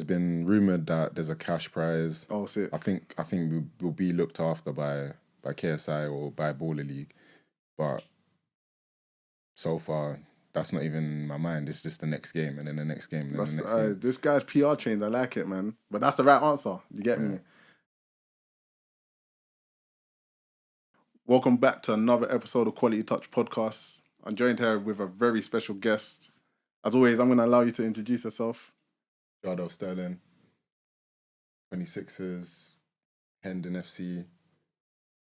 been rumoured that there's a cash prize. Oh, sick. I think we'll be looked after by KSI or by Baller League, but so far that's not even in my mind. It's just the next game and then the next game and then the next game. This guy's PR trained. I like it, man. But that's the right answer. You get me? Welcome back to another episode of Quality Touch Podcast. I'm joined here with a very special guest. As always, I'm going to allow you to introduce yourself. Stirling, 26ers, Hendon FC,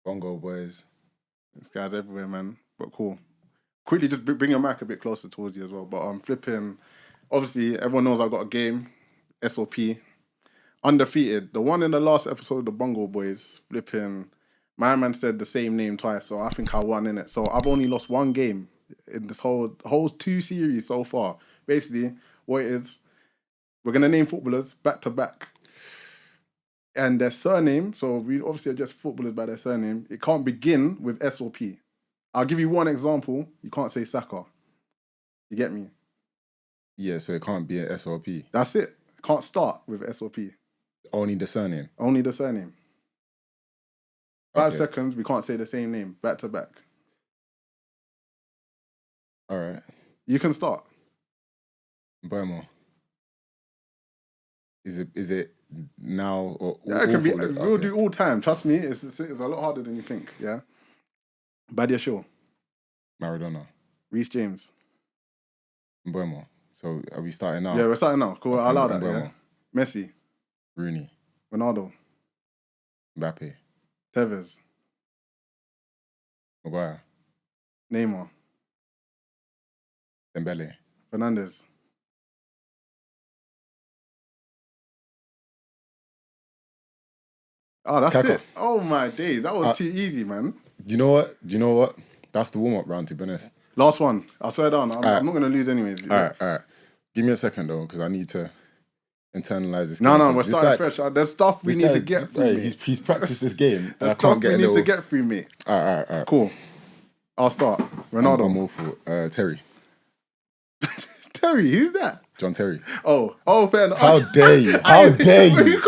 Bongo Boys. This guy's everywhere, man. But cool. Quickly, just bring your mic a bit closer towards you as well. But I'm flipping. Obviously, everyone knows I've got a game, SOP. Undefeated. The one in the last episode of the Bongo Boys, flipping. My man said the same name twice, so I think I won in it. So I've only lost one game in this whole 2 series so far. Basically, what it is, we're going to name footballers back to back. And their surname, so we obviously are just footballers by their surname, it can't begin with SOP. I'll give you one example. You can't say Saka. You get me? Yeah, so it can't be an SOP. That's it. Can't start with SOP. Only the surname. Only the surname. 5 Okay. seconds, we can't say the same name, back to back. All right. You can start. Burma. Is it now or Yeah, it can be. footballers? We'll Okay. do all time. Trust me, it's a lot harder than you think. Yeah. Badia Shaw, Maradona. Reece James. Burma. So are we starting now? Yeah, we're starting now. Cool. Okay, I'll allow that. Mbeumo. Yeah. Messi, Rooney. Ronaldo, Mbappe. Tevez, Maguire. Neymar, Dembele. Fernandes. Oh, that's Kaka. it. Oh my days, that was too easy, man. Do you know what? That's the warm-up round, to be honest. Last one. I swear down. I'm Alright. not gonna lose anyways. All right. Give me a second, though, because I need to internalize this No, game. no, 'cause we're this starting guy- fresh. There's stuff we this need to guy's- get through. hey, mate. he's practiced this game. And I There's can't stuff get we a need little... to get through, mate. All right. Cool. I'll start. I'm Ronaldo. all for Terry. Terry, who's that? John Terry. Oh, fair enough. How dare you? How dare you?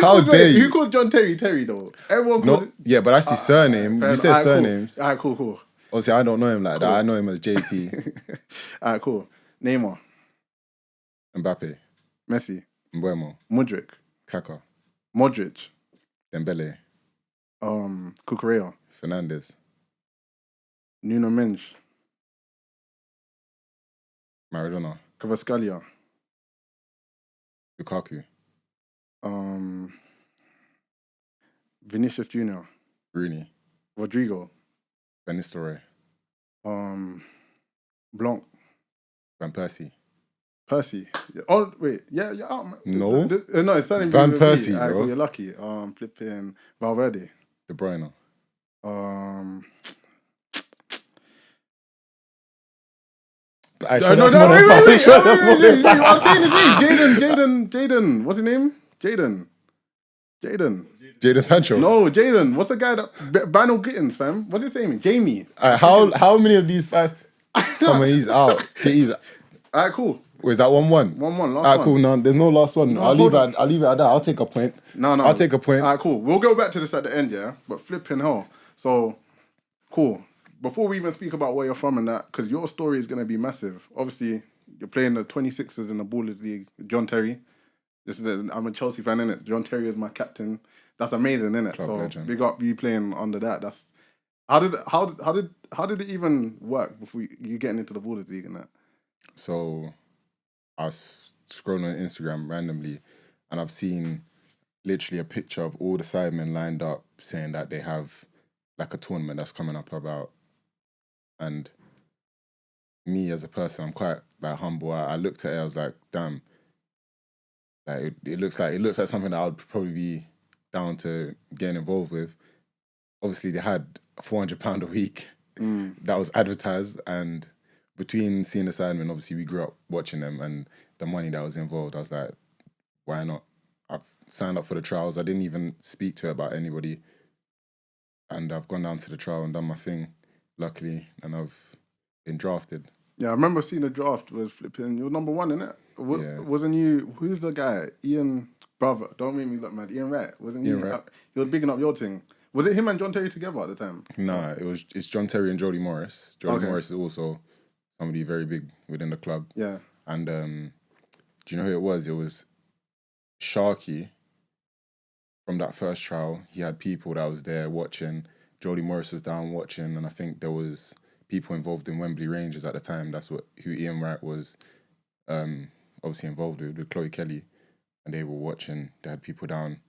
How dare you? Who called John Terry though? Everyone called No, yeah, but that's his surname. fair You enough. said Alright, surnames. Cool. Alright, cool. Obviously, I don't know him like that. I know him as JT. Alright, cool. Neymar, Mbappe. Messi, Mbeumo. Mudryk, Kaka. Modric, Dembele. Cucurella, Fernandes. Nuno Mendes, Maradona. Kvaratskhelia, Lukaku. Vinicius Junior, Rooney. Rodrigo, Van Nistelrooy. Blanc, Van Persie. Percy. Oh wait, yeah. Man. No. No, it's not even Van with me. Persie, Alright, bro. cool, you're lucky. Flipping Valverde. De Bruyne. I'm saying his name. Jaden. What's his name? Jaden. Jadon Sancho. No, Jaden. What's the guy that Banal Gittins, fam? What's his name? Jamie. How many of these 5? Come on, he's out. Alright, cool. Was that 1-1? 1-1. Last Alright, one. cool. No, there's no last one. No, I'll hold leave it at that. I'll take a point. No. I'll take a point. Alright, cool. We'll go back to this at the end, yeah. But flipping hell. So, cool. Before we even speak about where you're from and that, because your story is going to be massive. Obviously, you're playing the 26ers in the Ballers League. John Terry. I'm a Chelsea fan, innit? John Terry is my captain. That's amazing, innit? Club So legend. big up you playing under that. That's how did it even work before you getting into the Ballers League and that? So I was scrolling on Instagram randomly and I've seen literally a picture of all the sidemen lined up saying that they have like a tournament that's coming up about. And me as a person, I'm quite like humble. I looked at it, I was like, damn. Like it looks like something that I'd probably be down to getting involved with. Obviously they had £400 a week that was advertised, and between seeing the sidemen, obviously we grew up watching them, and the money that was involved, I was like, why not? I've signed up for the trials. I didn't even speak to it about anybody, and I've gone down to the trial and done my thing, luckily, and I've been drafted. Yeah, I remember seeing the draft was flipping. You're number 1, innit? Yeah. Wasn't you? Who's the guy? Ian, brother. Don't make me look mad. Ian Wright. Wasn't he? Ian Wright. He was bigging up your thing. Was it him and John Terry together at the time? Nah, it's John Terry and Jody Morris. Jody Morris is also somebody very big within the club. Yeah. And do you know who it was? It was Sharky. From that first trial, he had people that was there watching. Jody Morris was down watching, and I think there was people involved in Wembley Rangers at the time. That's who Ian Wright was obviously involved with Chloe Kelly, and they were watching. They had people down,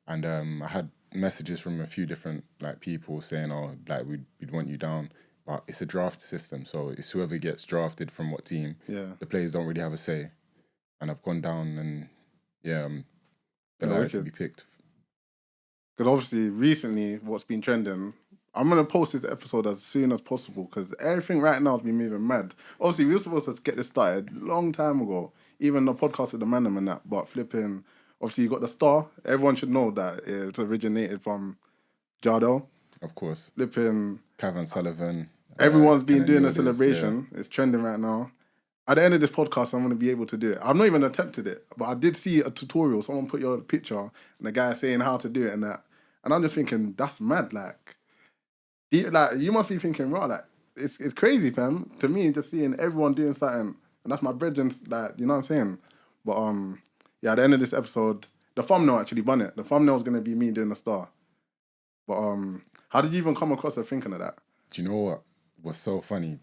and I had messages from a few different people saying, "Oh, we'd want you down," but it's a draft system, so it's whoever gets drafted from what team. Yeah. The players don't really have a say, and I've gone down, and I'm delighted to be picked. Because obviously, recently, what's been trending, I'm going to post this episode as soon as possible because everything right now has been moving mad. Obviously, we were supposed to get this started a long time ago, even the podcast with the Manham and that, but flipping, obviously, you got the Star. Everyone should know that it originated from Jardel. Of course. Flipping. Cavan Sullivan. Everyone's been doing a celebration. Yeah. It's trending right now. At the end of this podcast, I'm going to be able to do it. I've not even attempted it, but I did see a tutorial. Someone put your picture and the guy saying how to do it and that. And I'm just thinking, that's mad. You must be thinking, right, it's crazy, fam. To me, just seeing everyone doing something, and that's my brethren, you know what I'm saying? But at the end of this episode, the thumbnail actually won it. The thumbnail is going to be me doing the Star. But how did you even come across thinking of that? Do you know what was so funny?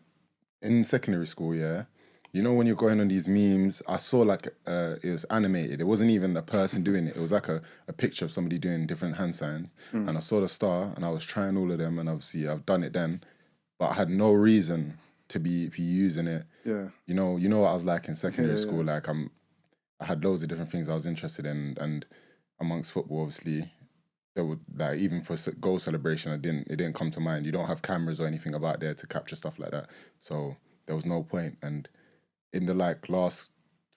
In secondary school, you know when you're going on these memes, I saw it was animated. It wasn't even a person doing it. It was like a picture of somebody doing different hand signs. And I saw the Star and I was trying all of them, and obviously I've done it then, but I had no reason to be using it. Yeah. You know what I was like in secondary school. I had loads of different things I was interested in, and amongst football, obviously, there would even for goal celebration, it didn't come to mind. You don't have cameras or anything about there to capture stuff like that, so there was no point. And in the last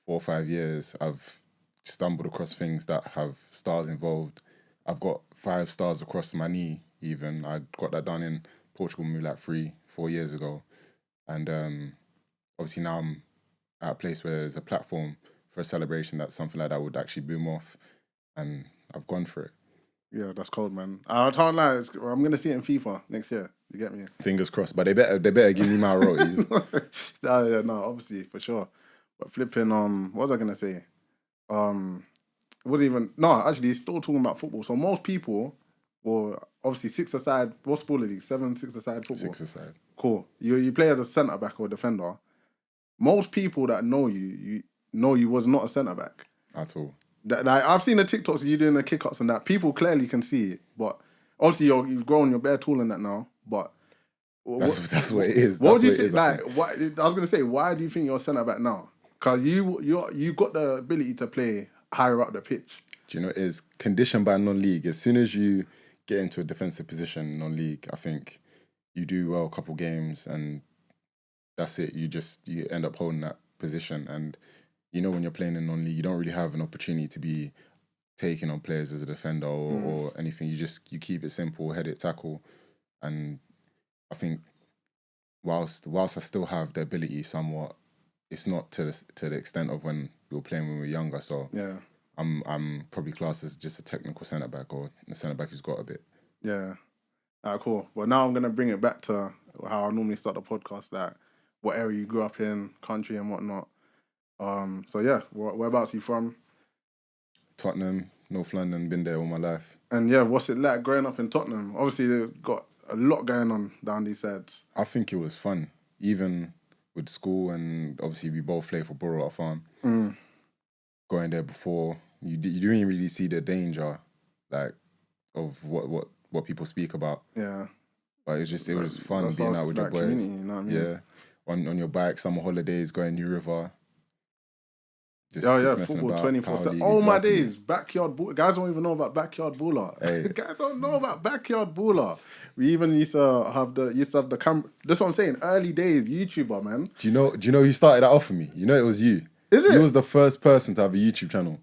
4 or 5 years, I've stumbled across things that have stars involved. I've got 5 stars across my knee. Even I got that done in Portugal maybe 3-4 years ago, and obviously now I'm at a place where there's a platform for a celebration that something like that would actually boom off, and I've gone for it. Yeah, that's cold, man. I can't lie. I'm gonna see it in FIFA next year. You get me? Fingers crossed, but they better give me my royalties. No, obviously for sure. But flipping, what was I gonna say? It wasn't even actually still talking about football. So most people were obviously 6-a-side. What's ball league? 7 6-a-side football. 6-a-side. Cool. You play as a centre back or defender. Most people that know you know you was not a centre back at all. I've seen the TikToks of you doing the kick-ups and that. People clearly can see it, but obviously you've grown, you're bare tall in that now. But that's what it is. What would you say? I was gonna say, why do you think you're a centre back now? Because you got the ability to play higher up the pitch. Do you know it is conditioned by non-league? As soon as you get into a defensive position non-league, I think you do well a couple games and that's it. You end up holding that position, and when you're playing in non-league, you don't really have an opportunity to be taking on players as a defender or anything. You keep it simple, head it, tackle, and I think whilst I still have the ability somewhat, it's not to the extent of when we were playing when we were younger. So yeah, I'm probably classed as just a technical centre back or a centre back who's got a bit. Yeah. Cool. Well, now I'm gonna bring it back to how I normally start the podcast, what area you grew up in, country and whatnot. So yeah, whereabouts are you from? Tottenham, North London, been there all my life. And yeah, what's it like growing up in Tottenham? Obviously, they've got a lot going on down these sides. I think it was fun, even with school, and obviously we both play for Broadwater Farm. Going there before, you didn't really see the danger, of what people speak about. Yeah. But it was fun being out with your boys. You know what I mean? Yeah. On your bike, summer holidays, going New River. Just football 24/7. Oh, my days, backyard ball. Guys don't even know about backyard baller. Hey. Guys don't know about backyard baller. We even used to have the camera. That's what I'm saying. Early days, YouTuber, man. Do you know who started that off for me? It was you. Is it? You was the first person to have a YouTube channel.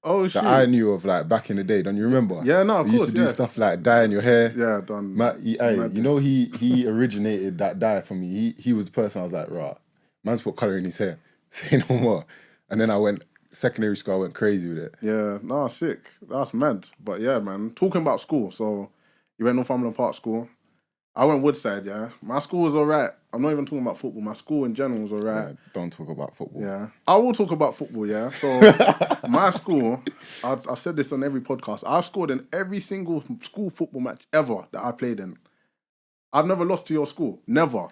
Oh shit! That I knew of back in the day. Don't you remember? Yeah, no, of course. We used to do stuff like dyeing your hair. Yeah, done. He originated that dye for me. He was the person I was like, right, man's put colour in his hair. Say no more. And then secondary school, I went crazy with it. Yeah, no, sick. That's mad. But yeah, man, talking about school. So you went Northumberland Park School. I went Woodside, yeah. My school was all right. I'm not even talking about football. My school in general was all right. Yeah, don't talk about football. Yeah. I will talk about football, yeah. So my school, I've said this on every podcast. I've scored in every single school football match ever that I played in. I've never lost to your school. Never.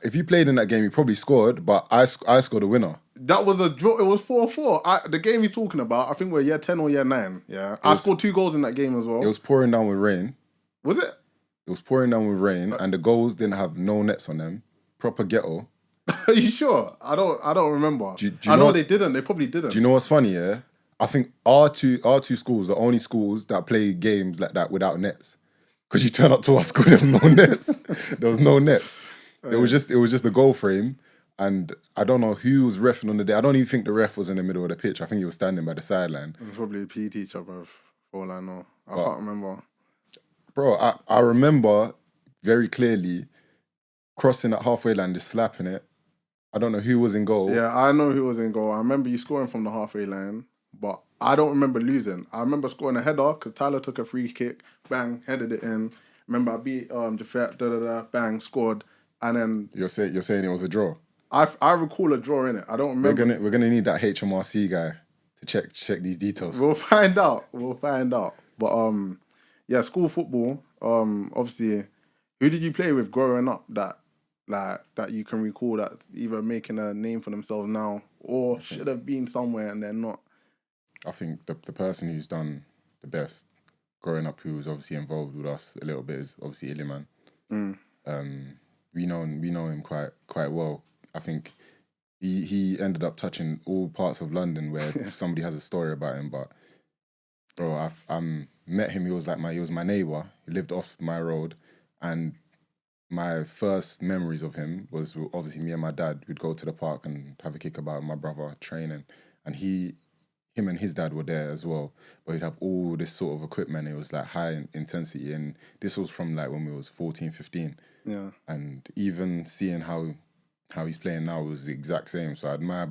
If you played in that game, you probably scored, but I scored a winner. That was a draw. It was 4-4. The game you're talking about, I think we're year 10 or year 9. Yeah. I scored 2 goals in that game as well. It was pouring down with rain. Was it? It was pouring down with rain, and the goals didn't have no nets on them. Proper ghetto. Are you sure? I don't remember. I know they didn't. They probably didn't. Do you know what's funny, yeah? I think our two schools, the only schools that play games like that without nets. Because you turn up to our school, there was no nets. There was no nets. It was just a goal frame, and I don't know who was reffing on the day. I don't even think the ref was in the middle of the pitch. I think he was standing by the sideline. It was probably a PE teacher, bro. For all I know, I can't remember. Bro, I remember very clearly crossing that halfway line, just slapping it. I don't know who was in goal. Yeah, I know who was in goal. I remember you scoring from the halfway line, but I don't remember losing. I remember scoring a header because Tyler took a free kick, bang, headed it in. Remember I beat Jafet, bang, scored, and then You're saying it was a draw. I recall a draw in it. I don't remember. We're gonna need that HMRC guy to check these details. We'll find out. But yeah, school football. Obviously, who did you play with growing up that you can recall that either making a name for themselves now or should have been somewhere and they're not? I think the person who's done the best growing up, who was obviously involved with us a little bit, is obviously Iliman. We know him quite well. I think he ended up touching all parts of London where somebody has a story about him. But bro, I met him. He was my neighbor. He lived off my road, and my first memories of him was obviously me and my dad. We'd go to the park and have a kick about my brother training, and him and his dad were there as well. But he'd have all this sort of equipment. It was like high intensity, and this was from like when we was 14, 15. Yeah. And even seeing how he's playing now was the exact same. So I admire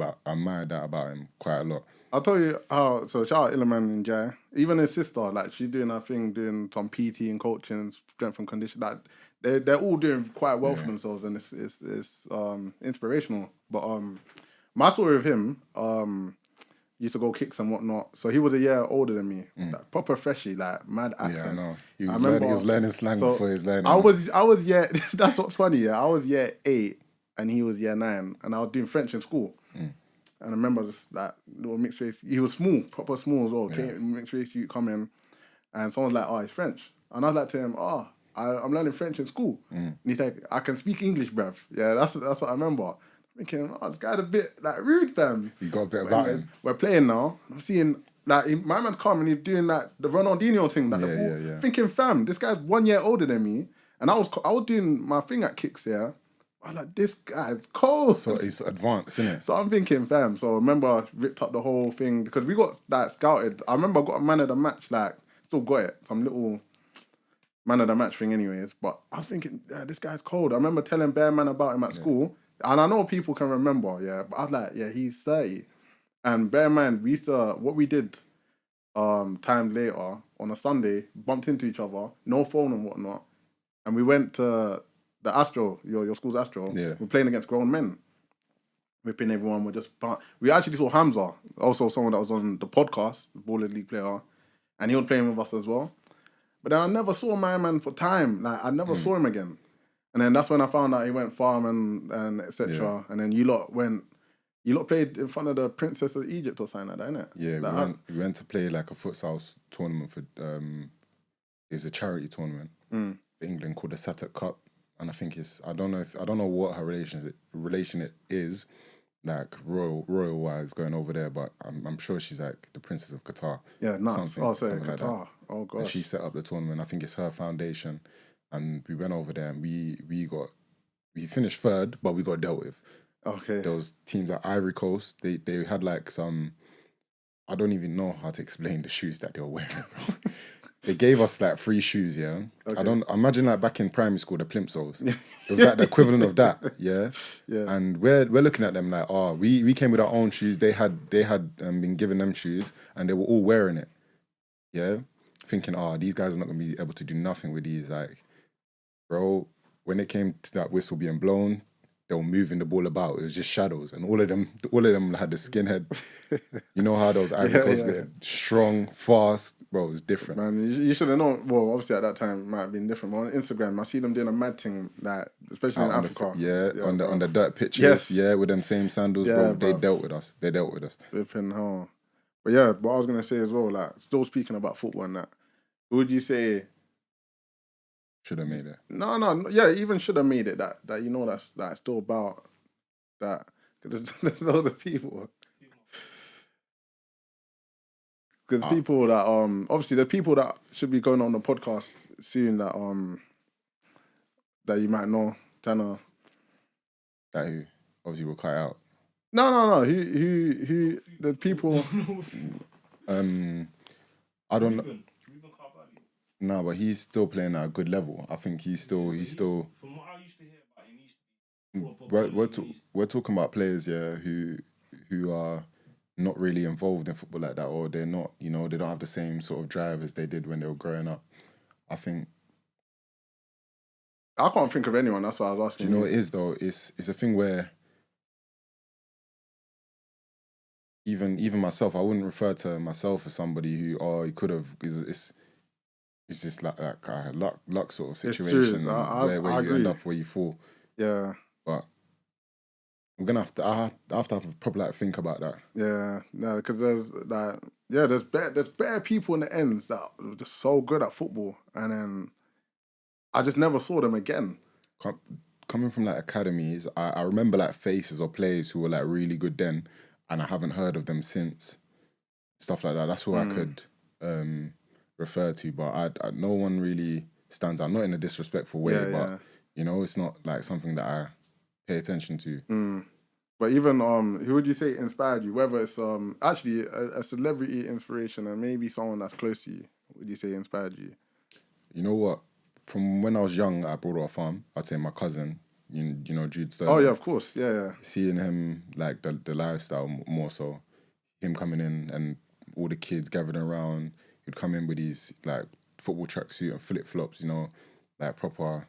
that about him quite a lot. I'll tell you how. So shout out Iliman Ndiaye. Even his sister, like she's doing her thing, doing some PT and coaching, strength and condition. Like they're all doing quite well for themselves, and it's inspirational. But my story with him, used to go kicks and whatnot. So he was a year older than me, like, proper freshie, like mad accent. Yeah, I know. He was learning slang before he was learning. I was year. That's what's funny. Yeah, I was year 8 and he was year 9, and I was doing French in school. And I remember just that little mixed race. He was small, proper small as well. Yeah. Mixed race youth come in, and someone's like, "Oh, he's French," and I was like to him, "Oh, I'm learning French in school." And he's like, "I can speak English, bruv." Yeah, that's what I remember. Thinking, "Oh, this guy's a bit like rude, fam." You got a bit about him. We're playing now. I'm seeing like my man's come and he's doing like the Ronaldinho thing. Like yeah. Thinking, fam, this guy's 1 year older than me, and I was doing my thing at kicks here. I was like, this guy's cold. So it's advanced, isn't it? So I'm thinking, fam. So I remember I ripped up the whole thing because we got like scouted. I remember I got a man of the match, like still got it, some little man of the match thing, anyways. But I was thinking, this guy's cold. I remember telling Bear Man about him at school, and I know people can remember, but I was like, he's 30. And bear in mind, what we did times later on a Sunday, bumped into each other, no phone and whatnot, and we went to the Astro, your school's Astro. Yeah. We're playing against grown men. Whipping everyone. We actually saw Hamza, also someone that was on the podcast, the Baller League player, and he was playing with us as well. But then I never saw my man for time. Like I never saw him again. And then that's when I found out he went farm and etc. Yeah. And then you lot played in front of the Princess of Egypt or something like that, innit? Yeah, like, we went to play like a futsal tournament for it's a charity tournament in England called the Setbacks Cup. And I think I don't know what her relation it is, like royal wise going over there, but I'm sure she's like the Princess of Qatar. Yeah, nice. Something Qatar. Like that. Oh god. And she set up the tournament. I think it's her foundation, and we went over there and we finished third, but we got dealt with. Okay. Those teams at Ivory Coast, they had like some, I don't even know how to explain the shoes that they were wearing, bro. they gave us like free shoes, yeah. Okay. I don't imagine like back in primary school the plimsolls. It was like the equivalent of that, yeah. Yeah. And we're looking at them like, oh, we came with our own shoes. They had been given them shoes, and they were all wearing it, yeah. Thinking, oh, these guys are not gonna be able to do nothing with these. Like, bro, when it came to that whistle being blown, they were moving the ball about. It was just shadows, and all of them had the skinhead. You know how those Ivory Coast strong, fast, bro. It was different. Man, you should have known. Well, obviously at that time it might have been different. But on Instagram, I see them doing a mad thing, like especially in Africa. On the dirt pitches, with them same sandals, bro. They dealt with us. Flipping hell. But yeah, what I was gonna say as well, like still speaking about football and that, who would you say should have made it? No, yeah, even should have made it. That you know that's still about that. There's loads of people. Because people that obviously the people that should be going on the podcast soon that that you might know, Tanner. That who obviously will cut out. No. Who the people? I don't know. No, but he's still playing at a good level. I think he's still. From what I used to hear about him, we're talking about players, yeah, who are not really involved in football like that, or they're not, they don't have the same sort of drive as they did when they were growing up. I think. I can't think of anyone. That's what I was asking. Do you know what it is though? It's a thing where even myself, I wouldn't refer to myself as somebody who he could have. It's just like a luck sort of situation where you end up where you fall. Yeah. But we're gonna have to. I have to probably think about that. Yeah, no, because there's better people in the ends that are just so good at football, and then I just never saw them again. Coming from like academies, I remember like faces or players who were like really good then, and I haven't heard of them since. Stuff like that. That's what I could refer to, but no one really stands out. Not in a disrespectful way, but it's not like something that I pay attention to. But even who would you say inspired you? Whether it's actually a celebrity inspiration and maybe someone that's close to you, would you say inspired you? You know what? From when I was young at Broadwater Farm, I'd say my cousin, Jude Stirling. Oh yeah, of course, yeah. Seeing him like the lifestyle more so, him coming in and all the kids gathered around. He'd come in with his like football tracksuit and flip flops, like proper,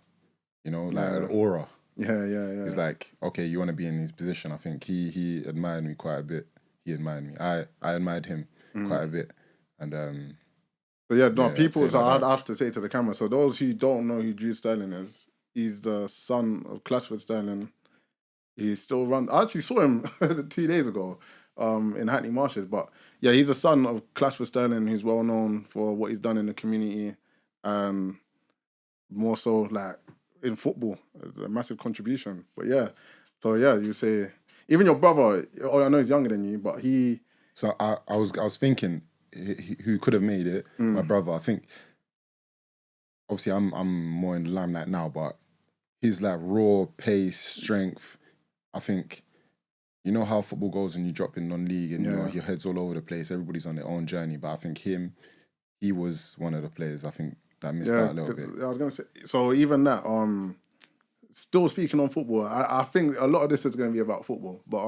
like an aura. Yeah. It's like, okay, you want to be in his position. I think he admired me quite a bit. He admired me. I admired him quite a bit. And people. So I'd have to say to the camera. So those who don't know who Jude Stirling is, he's the son of Clatchford Stirling. He still runs. I actually saw him 2 days ago, in Hackney Marshes. But yeah, he's the son of Clatchford Stirling, who's well known for what he's done in the community, and more so like in football, a massive contribution. But yeah, so yeah, you say even your brother. I know he's younger than you, but he. So I was thinking, who could have made it? My brother. I think. Obviously, I'm more in the limelight now, but his like raw pace, strength. I think, you know how football goes when you drop in non-league and your head's all over the place. Everybody's on their own journey, but I think he was one of the players I think that missed out a little bit. I was gonna say, so even that. Still speaking on football, I think a lot of this is going to be about football. But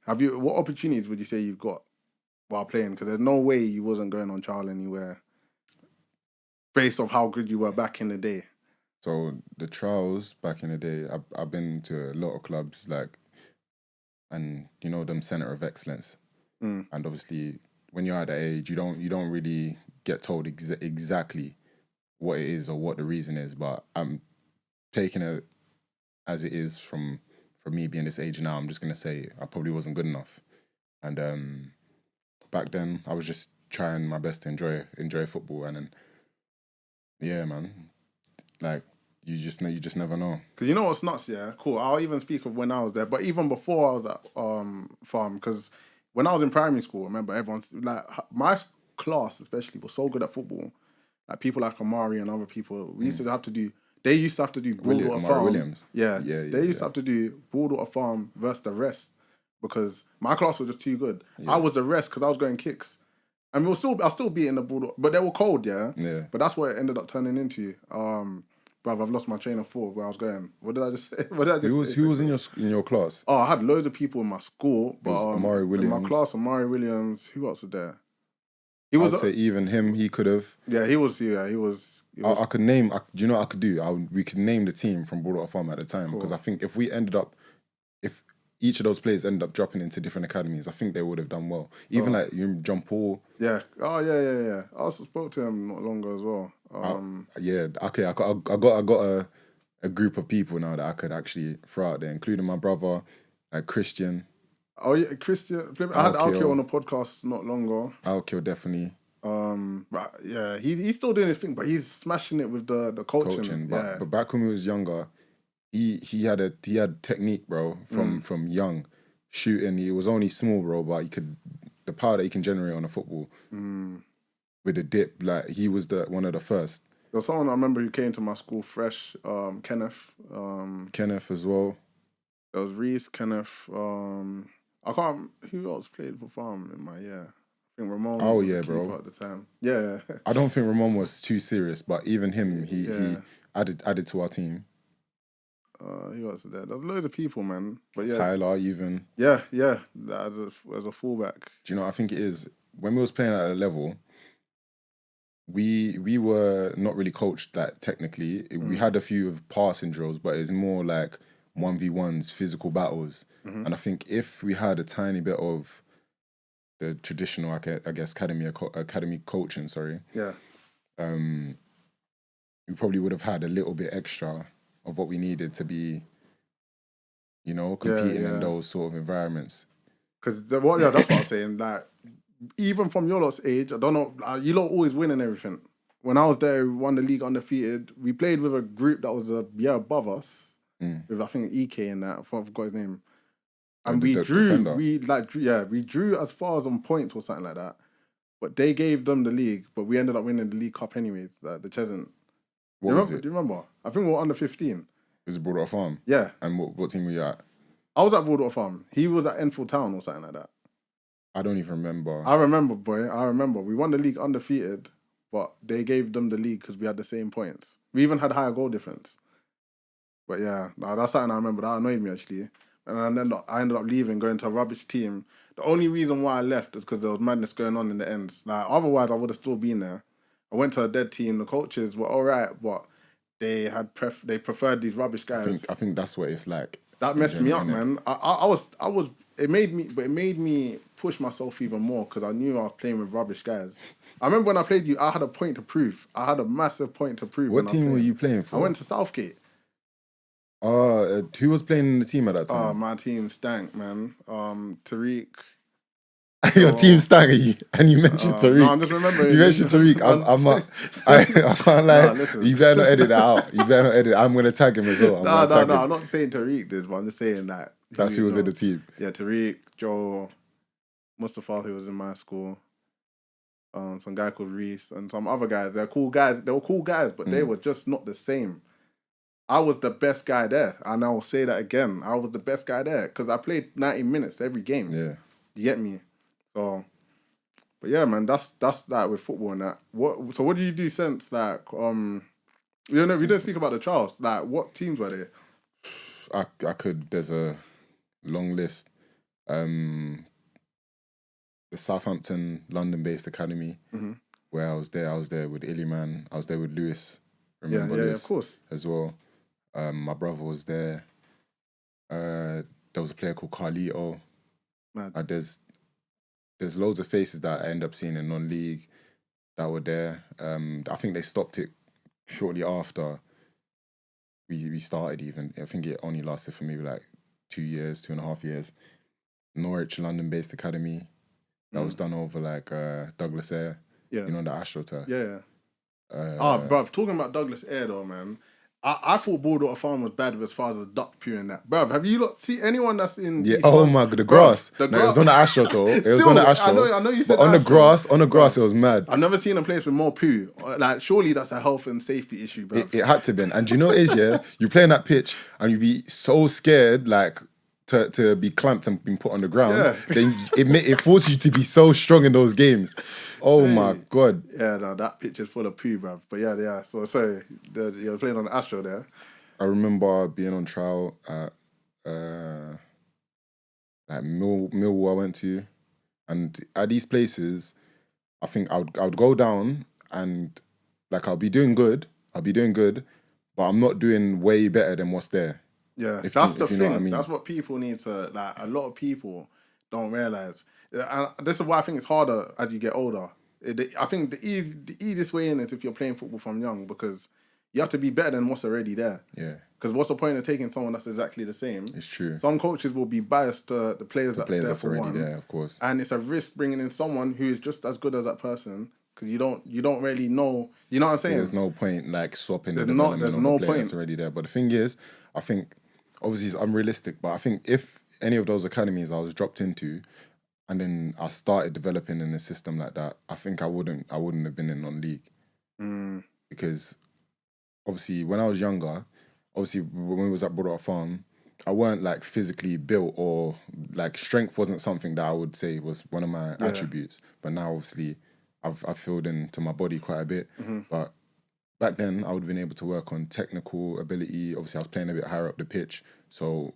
what opportunities would you say you've got while playing? Because there's no way you wasn't going on trial anywhere, based off how good you were back in the day. So the trials back in the day, I've been to a lot of clubs, like, and them centre of excellence. And obviously, when you're at that age, you don't really get told exactly what it is or what the reason is. But I'm taking it as it is from me being this age now. I'm just gonna say I probably wasn't good enough. And back then, I was just trying my best to enjoy football, and then yeah, man, like. You just never know. Because you know what's nuts, yeah? Cool. I'll even speak of when I was there. But even before I was at Farm, because when I was in primary school, I remember everyone's, like, my class especially was so good at football. Like, people like Amari and other people, they used to have to do Broadwater Farm. Williams. Yeah. They used to have to do Broadwater Farm versus the rest because my class was just too good. Yeah. I was the rest because I was going kicks. And I'll still be in the Broadwater, but they were cold, yeah. Yeah. But that's what it ended up turning into. Bruv, I've lost my train of thought where I was going. What did I just say? Who was in your class? Oh, I had loads of people in my school, but was Amari in Williams. my class, Amari Williams. Who else was there? I'd say even him. He could have. Yeah, he was. Yeah, he was. I could name. Do you know what I could do? We could name the team from Broadwater Farm at the time because I think if each of those players ended up dropping into different academies, I think they would have done well. Even like John Paul. Yeah. Oh yeah. I also spoke to him not long ago as well. Yeah. Okay. I got a group of people now that I could actually throw out there, including my brother, like Christian. Oh yeah, Christian. I had Alkio on the podcast not long ago. Alkio definitely. But yeah, he's still doing his thing, but he's smashing it with the coaching. But back when we was younger, he had technique, bro. From young, shooting. He was only small, bro, but the power that he can generate on a football with a dip, like he was one of the first. There was someone I remember who came to my school fresh, Kenneth. Kenneth as well. There was Reese, Kenneth. Who else played for Farm in my year? I think Ramon. Oh was yeah, the bro. At the time, yeah. I don't think Ramon was too serious, but even him, he added to our team. Who else was there? There's loads of people, man. But yeah, Tyler even. Yeah. As a fullback. Do you know what I think it is? When we was playing at a level, we were not really coached that technically. We had a few of passing drills, but it's more like 1v1s, physical battles. And I think if we had a tiny bit of the traditional, I guess, academy coaching, yeah, we probably would have had a little bit extra of what we needed to be, competing in those sort of environments. Because that's what I'm saying. Like, even from your lot's age, I don't know, you lot always winning everything. When I was there, we won the league undefeated. We played with a group that was a year above us, with I think EK in that. I forgot his name. And we drew as far as on points or something like that. But they gave them the league, but we ended up winning the League Cup anyways, the Chesant. Do you remember? I think we were under 15. It was Broadwater Farm? Yeah. And what team were you at? I was at Broadwater Farm. He was at Enfield Town or something like that. I don't even remember. I remember, boy. I remember. We won the league undefeated, but they gave them the league because we had the same points. We even had higher goal difference. But yeah, that's something I remember. That annoyed me, actually. And then I ended up leaving, going to a rubbish team. The only reason why I left is because there was madness going on in the ends. Like, otherwise, I would have still been there. I went to a dead team. The coaches were all right, but they preferred these rubbish guys. I think that's what it's like. That messed me up, man. I was. It made me push myself even more because I knew I was playing with rubbish guys. I remember when I played you, I had a point to prove. I had a massive point to prove. What team were you playing for? I went to Southgate. Who was playing in the team at that time? My team stank, man. Tariq. Your team stank, and you mentioned Tariq. No, I'm just remembering. You mentioned Tariq. I can't lie. Nah, you better not edit that out. I'm going to tag him as well. No. I'm not saying Tariq did, but I'm just saying that. That's who was in the team. Yeah, Tariq, Joe, Mustafa, who was in my school. Some guy called Reese, and some other guys. They're cool guys. They were cool guys, but they were just not the same. I was the best guy there, and I will say that again. I was the best guy there because I played 90 minutes every game. Yeah, you get me. So, but yeah, man, that's that with football and that. What do you do since we didn't speak about the trials. Like, what teams were they? I could. There's a long list. The Southampton London-based academy, where I was there with Iliman. I was there with Lewis. Remember Lewis? Of course. As well. My brother was there. There was a player called Carlito. There's loads of faces that I end up seeing in non-league that were there. I think they stopped it shortly after we started even. I think it only lasted for maybe like 2.5 years. Norwich London-based academy. That was done over like Douglas Air. Yeah. You know, the AstroTurf. Yeah. Bruv, talking about Douglas Air though, man. I thought Broadwater Farm was bad as far as the duck pew and that. Bruv, have you see anyone that's in... Yeah, oh my God, the grass. Bruv, it was on the Astro tour. It was on the Astro. I know you said but on the grass, it was mad. I've never seen a place with more poo. Like, surely that's a health and safety issue, bruv. It had to be. And do you know what it is, yeah? You play on that pitch and you be so scared, like, to be clamped and been put on the ground, Yeah. then it forces you to be so strong in those games. Oh my God. Yeah, no, that picture's full of poo, bruv. But yeah. So sorry, you're playing on the Astro there. I remember being on trial at like Millwall I went to, and at these places, I think I would go down and like I'll be doing good, but I'm not doing way better than what's there. Yeah, If that's you the know thing. what I mean. That's what people need to, like, a lot of people don't realize. And this is why I think it's harder as you get older. I think the easiest way in is if you're playing football from young, because you have to be better than what's already there. Yeah. Because what's the point of taking someone that's exactly the same? It's true. Some coaches will be biased to the players That's already there, of course. And it's a risk bringing in someone who is just as good as that person, because you don't really know. You know what I'm saying? Yeah, there's no point like swapping the There's development of no a player point. that's already there. But the thing is, I think obviously it's unrealistic, but I think if any of those academies I was dropped into and then I started developing in a system like that, I think I wouldn't have been in non-league. Because obviously when I was younger, obviously when we was at Broadwater Farm, I weren't like physically built, or like strength wasn't something that I would say was one of my attributes. But now obviously I've filled into my body quite a bit. But back then I would have been able to work on technical ability. Obviously I was playing a bit higher up the pitch, so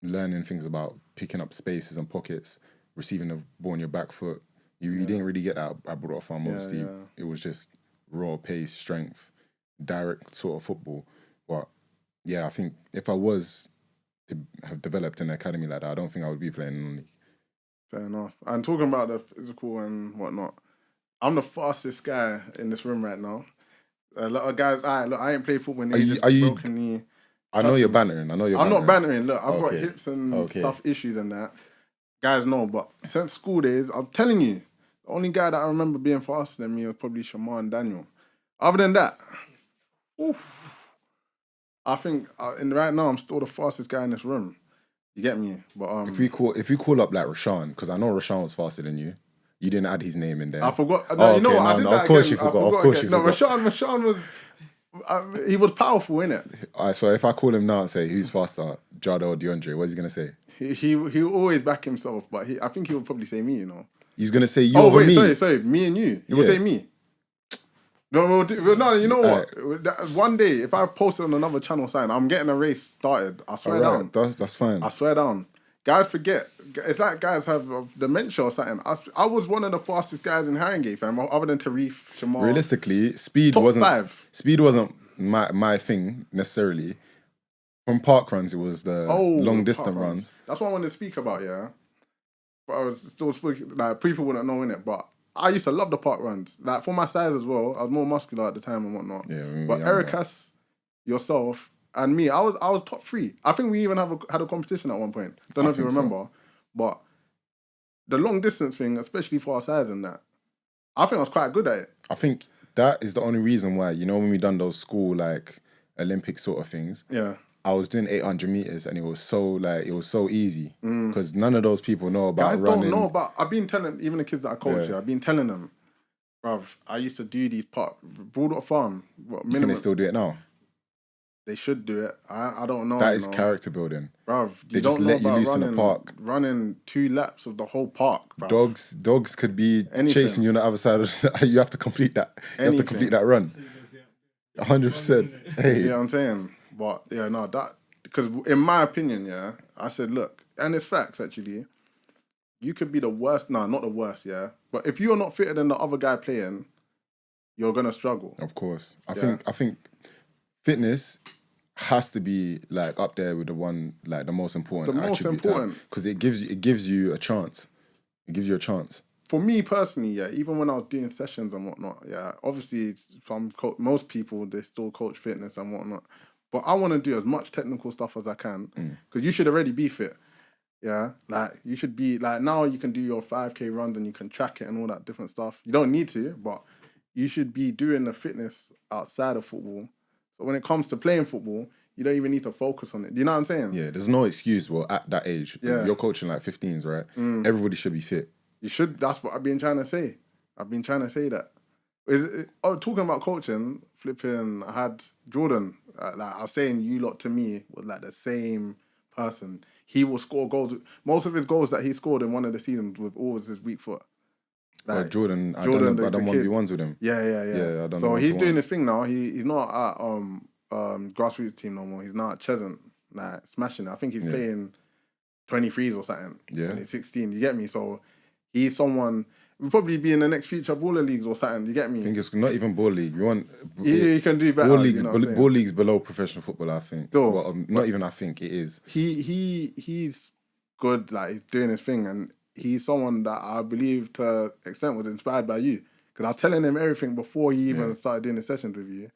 learning things about picking up spaces and pockets, receiving the ball on your back foot. You didn't really get that at Broadwater Farm. Obviously it was just raw pace, strength, direct sort of football. But yeah, I think if I was to have developed an academy like that, I don't think I would be playing in the league. Fair enough. And talking about the physical and whatnot, I'm the fastest guy in this room right now. A lot of guys, I ain't played football. Are you broken knee. I know you're bantering. I'm not bantering. Look, I've got Okay. hips and stuff issues and that. Guys know, but since school days, I'm telling you, the only guy that I remember being faster than me was probably Iliman Ndiaye. Other than that, I think right now I'm still the fastest guy in this room. You get me? But if we call up like Rashawn, because I know Rashawn was faster than you. You didn't add his name in there. I forgot. No, you know what? I did that of course again. you forgot. Of course you No, forgot. Rashawn was. He was powerful, innit? Alright, so if I call him now and say who's faster, Jada or DeAndre, what is he gonna say? He will always back himself, but I think he would probably say me. You know. He's gonna say you over me. Sorry, me and you. He will say me. No, you know what? One day, if I post it on another channel sign, I'm getting a race started. I swear down. That's fine. I swear down. Guys forget. It's like guys have dementia or something. I was one of the fastest guys in Haringey, fam, other than Tarif, Jamal. Realistically, speed Top wasn't 5. Speed wasn't my thing necessarily. From park runs, it was the long distance runs. That's what I wanted to speak about, yeah. But I was still speaking, like, people wouldn't know in it, but I used to love the park runs. Like, for my size as well, I was more muscular at the time and whatnot. Yeah, but Ericas, yourself, and me, I was top 3. I think we even had a competition at one point. Don't know if you remember, but the long distance thing, especially for our size and that, I think I was quite good at it. I think that is the only reason why, you know, when we done those school like Olympic sort of things. Yeah. I was doing 800 meters and it was so easy because none of those people know about guys running. Don't know about. I've been telling even the kids that I coach here. I've been telling them, bruv. I used to do these Broadwater Farm. You think they still do it now? They should do it. I don't know. That is character building, bruv. They just let you loose in the park, running 2 laps of the whole park. Bruv. Dogs could be chasing you on the other side of. You have to complete that. You have to complete that run. 100%. Hey, you know what I'm saying? But yeah, no, that, because in my opinion, yeah, I said, look, and it's facts actually. You could be the worst. No, not the worst, yeah. But if you're not fitter than the other guy playing, you're gonna struggle. Of course, I think fitness has to be like up there with the most important attribute, because it gives you a chance. It gives you a chance. For me personally, yeah, even when I was doing sessions and whatnot, yeah, obviously most people, they still coach fitness and whatnot. But I want to do as much technical stuff as I can, because you should already be fit. Yeah, like you should be, like, now you can do your 5K runs and you can track it and all that different stuff. You don't need to, but you should be doing the fitness outside of football. So when it comes to playing football, you don't even need to focus on it. Do you know what I'm saying? Yeah, there's no excuse. Well, at that age, you're coaching like 15s, right? Everybody should be fit. You should. That's what I've been trying to say. I've been trying to say that. Talking about coaching, I had Jordan. Like I was saying, you lot to me was like the same person. he will score goals. Most of his goals that he scored in one of the seasons with always his weak foot. Like, Jordan, I Jordan, done the 1v1s with him. Yeah. Yeah, I done So the he's 1-to-1. doing his thing now. He's not at grassroots team no more. He's now at Cheshunt, like smashing it. I think he's playing 23s or something. Yeah. And he's 16. You get me? So he's someone. Will probably be in the next future baller leagues or something. You get me? I think it's not even ball league. You want he can do better. Ball leagues, you know ball leagues below professional football. I think. So, well, not even. I think it is. He's good. Like he's doing his thing, and he's someone that I believe to an extent was inspired by you. Because I was telling him everything before he even started doing the sessions with you.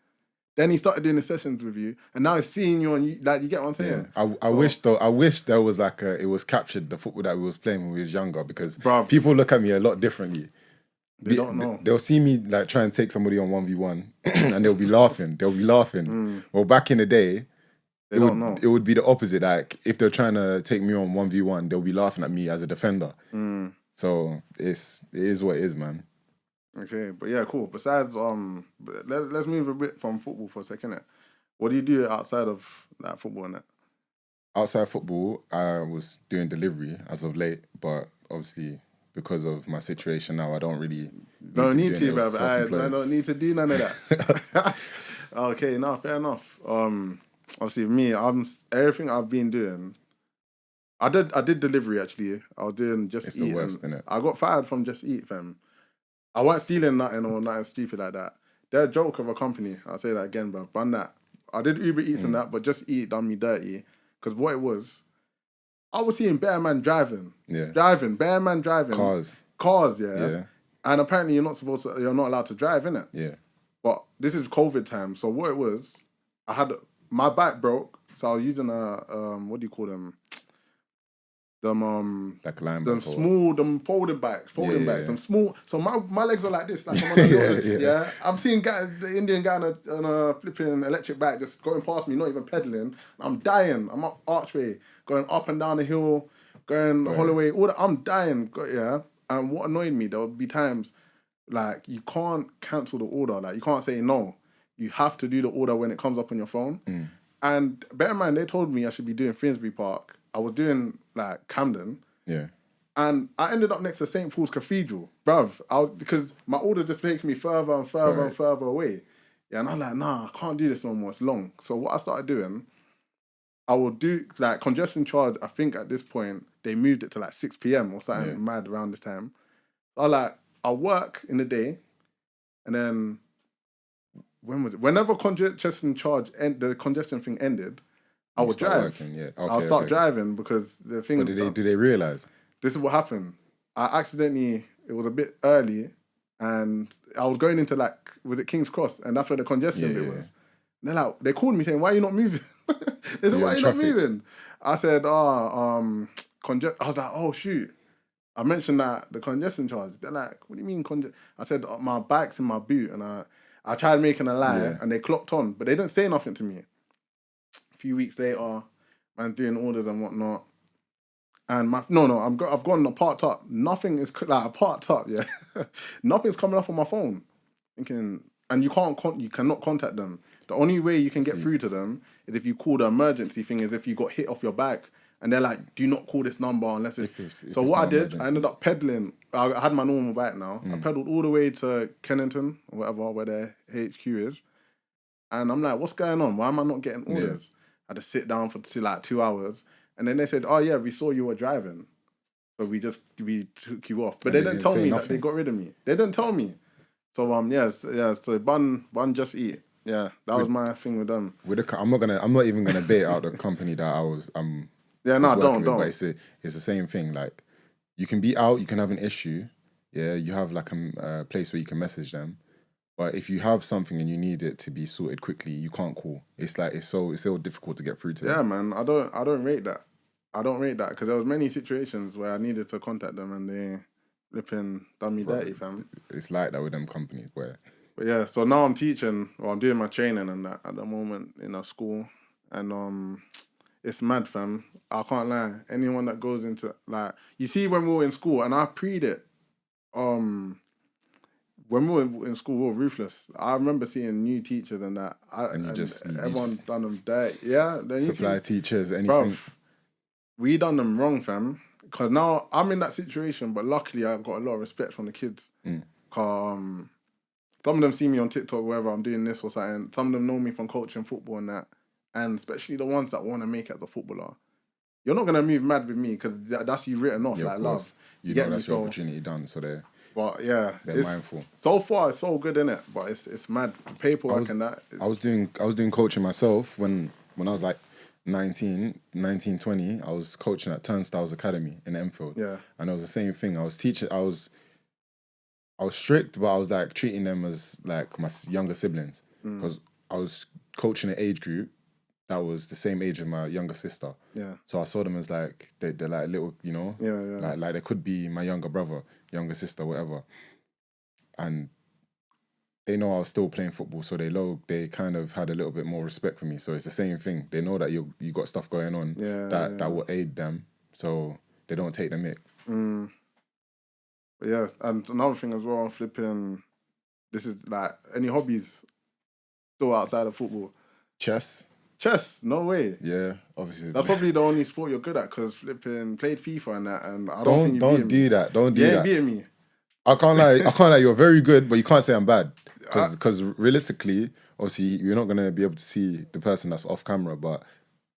Then he started doing the sessions with you, and now he's seeing you, and you get what I'm saying. Yeah. I wish there was like it was captured the football that we was playing when we was younger, because people look at me a lot differently. They don't know. They'll see me like try and take somebody on 1v1 and they'll be laughing. Well, back in the day, They don't know. It would be the opposite. Like if they're trying to take me on 1v1, they'll be laughing at me as a defender. So it is what it is, man. Okay, but yeah, cool. Besides, let's move a bit from football for a second. What do you do outside of that football and that? Outside football, I was doing delivery as of late, but obviously because of my situation now, I don't really don't need to, bruv. I don't need to do none of that. Okay, no, fair enough. Obviously, me, everything I've been doing. I did delivery actually. I was doing Just It's Eat. the worst, innit? I got fired from Just Eat, fam. I wasn't stealing nothing or nothing stupid like that. They're a joke of a company. I'll say that again, bro. Run that. I did Uber Eats and that, but Just Eat done me dirty. Because what it was, I was seeing bear man driving. Yeah. Bear man driving. Cars, yeah. And apparently you're not allowed to drive, innit? Yeah. But this is COVID time. So what it was, my bike broke. So I was using what do you call them? Like lime them folding bikes, bikes. them small. So my legs are like this, like I'm on a I'm seeing the Indian guy on a flipping electric bike just going past me, not even pedaling. I'm dying. I'm up Archway, going up and down the hill, going Holloway. I'm dying. Yeah. And what annoyed me, there would be times like you can't cancel the order. Like you can't say no. You have to do the order when it comes up on your phone. And bear in mind, they told me I should be doing Finsbury Park. I was doing like Camden. Yeah. And I ended up next to St. Paul's Cathedral. Bruv, because my order just taking me further and further and further away. Yeah, and I was like, nah, I can't do this no more. It's long. So what I started doing, I will do like congestion charge. I think at this point, they moved it to like 6 p.m. or something mad around this time. So I'll work in the day and then when was it? Whenever congestion charge the congestion thing ended, I would drive. I'll start driving because the thing. But do they realize? This is what happened. It was a bit early, and I was going into was it King's Cross, and that's where the congestion bit was. And they're they called me saying, "Why are you not moving?" They said, "Why are you not moving?" I said, I was like, "Oh shoot." I mentioned that the congestion charge. They're like, "What do you mean congestion?" I said, "My bike's in my boot," and I tried making a lie, and they clocked on, but they didn't say nothing to me. A few weeks later, man's doing orders and whatnot, and I've gone parked up. Nothing is parked up. Yeah, nothing's coming up on my phone. Thinking, and you cannot contact them. The only way you can get through to them is if you call the emergency thing. Is if you got hit off your bike. And they're like, do not call this number unless it's... So what I did, emergency. I ended up pedaling. I had my normal bike now. I pedaled all the way to Kennington, or whatever, where their HQ is. And I'm like, what's going on? Why am I not getting orders? I had to sit down for 2 hours. And then they said, oh yeah, we saw you were driving. So we took you off. But they didn't tell me that they got rid of me. They didn't tell me. So so Bun Just Eat. Yeah, that was my thing with them. I'm not even gonna bait out the company that don't. But it's the same thing. Like, you can be out, you can have an issue. Yeah, you have like a place where you can message them. But if you have something and you need it to be sorted quickly, you can't call. It's like it's so difficult to get through to them. Yeah, man. I don't rate that. I don't rate that because there was many situations where I needed to contact them and they flipping done me dirty, fam. It's like that with them companies where. But yeah, so now I'm teaching, or I'm doing my training and that at the moment in a school, and it's mad, fam. I can't lie. Anyone that goes into you see when we were in school, and I preed it. When we were in school, we were ruthless. I remember seeing new teachers and that. Everyone's done them dirty. Yeah, supply teachers, anything. we done them wrong, fam. Because now I'm in that situation, but luckily I've got a lot of respect from the kids. Cause some of them see me on TikTok, wherever I'm doing this or something. Some of them know me from coaching football and that. And especially the ones that want to make it as a footballer. You're not going to move mad with me because that's you written off, like love. You know that's your opportunity done, so they're mindful. So far, it's so good, innit? But it's mad. The paperwork and that. I was doing coaching myself when I was like 19, 20. I was coaching at Turnstiles Academy in Enfield. Yeah. And it was the same thing. I was teaching, I was strict, but I was like treating them as like my younger siblings. Because I was coaching an age group that was the same age as my younger sister. Yeah. So I saw them as like, they're like little, you know? Yeah. Like they could be my younger brother, younger sister, whatever. And they know I was still playing football, so they kind of had a little bit more respect for me. So it's the same thing. They know that you got stuff going on that will aid them, so they don't take the mick. But yeah, and another thing as well, flipping, this is like, any hobbies still outside of football? Chess? No way. Yeah, obviously. That's probably the only sport you're good at, because flipping played FIFA and that, and I don't do that. Don't do that. You ain't beating me. I can't lie. You're very good, but you can't say I'm bad. Because realistically, obviously, you're not gonna be able to see the person that's off camera. But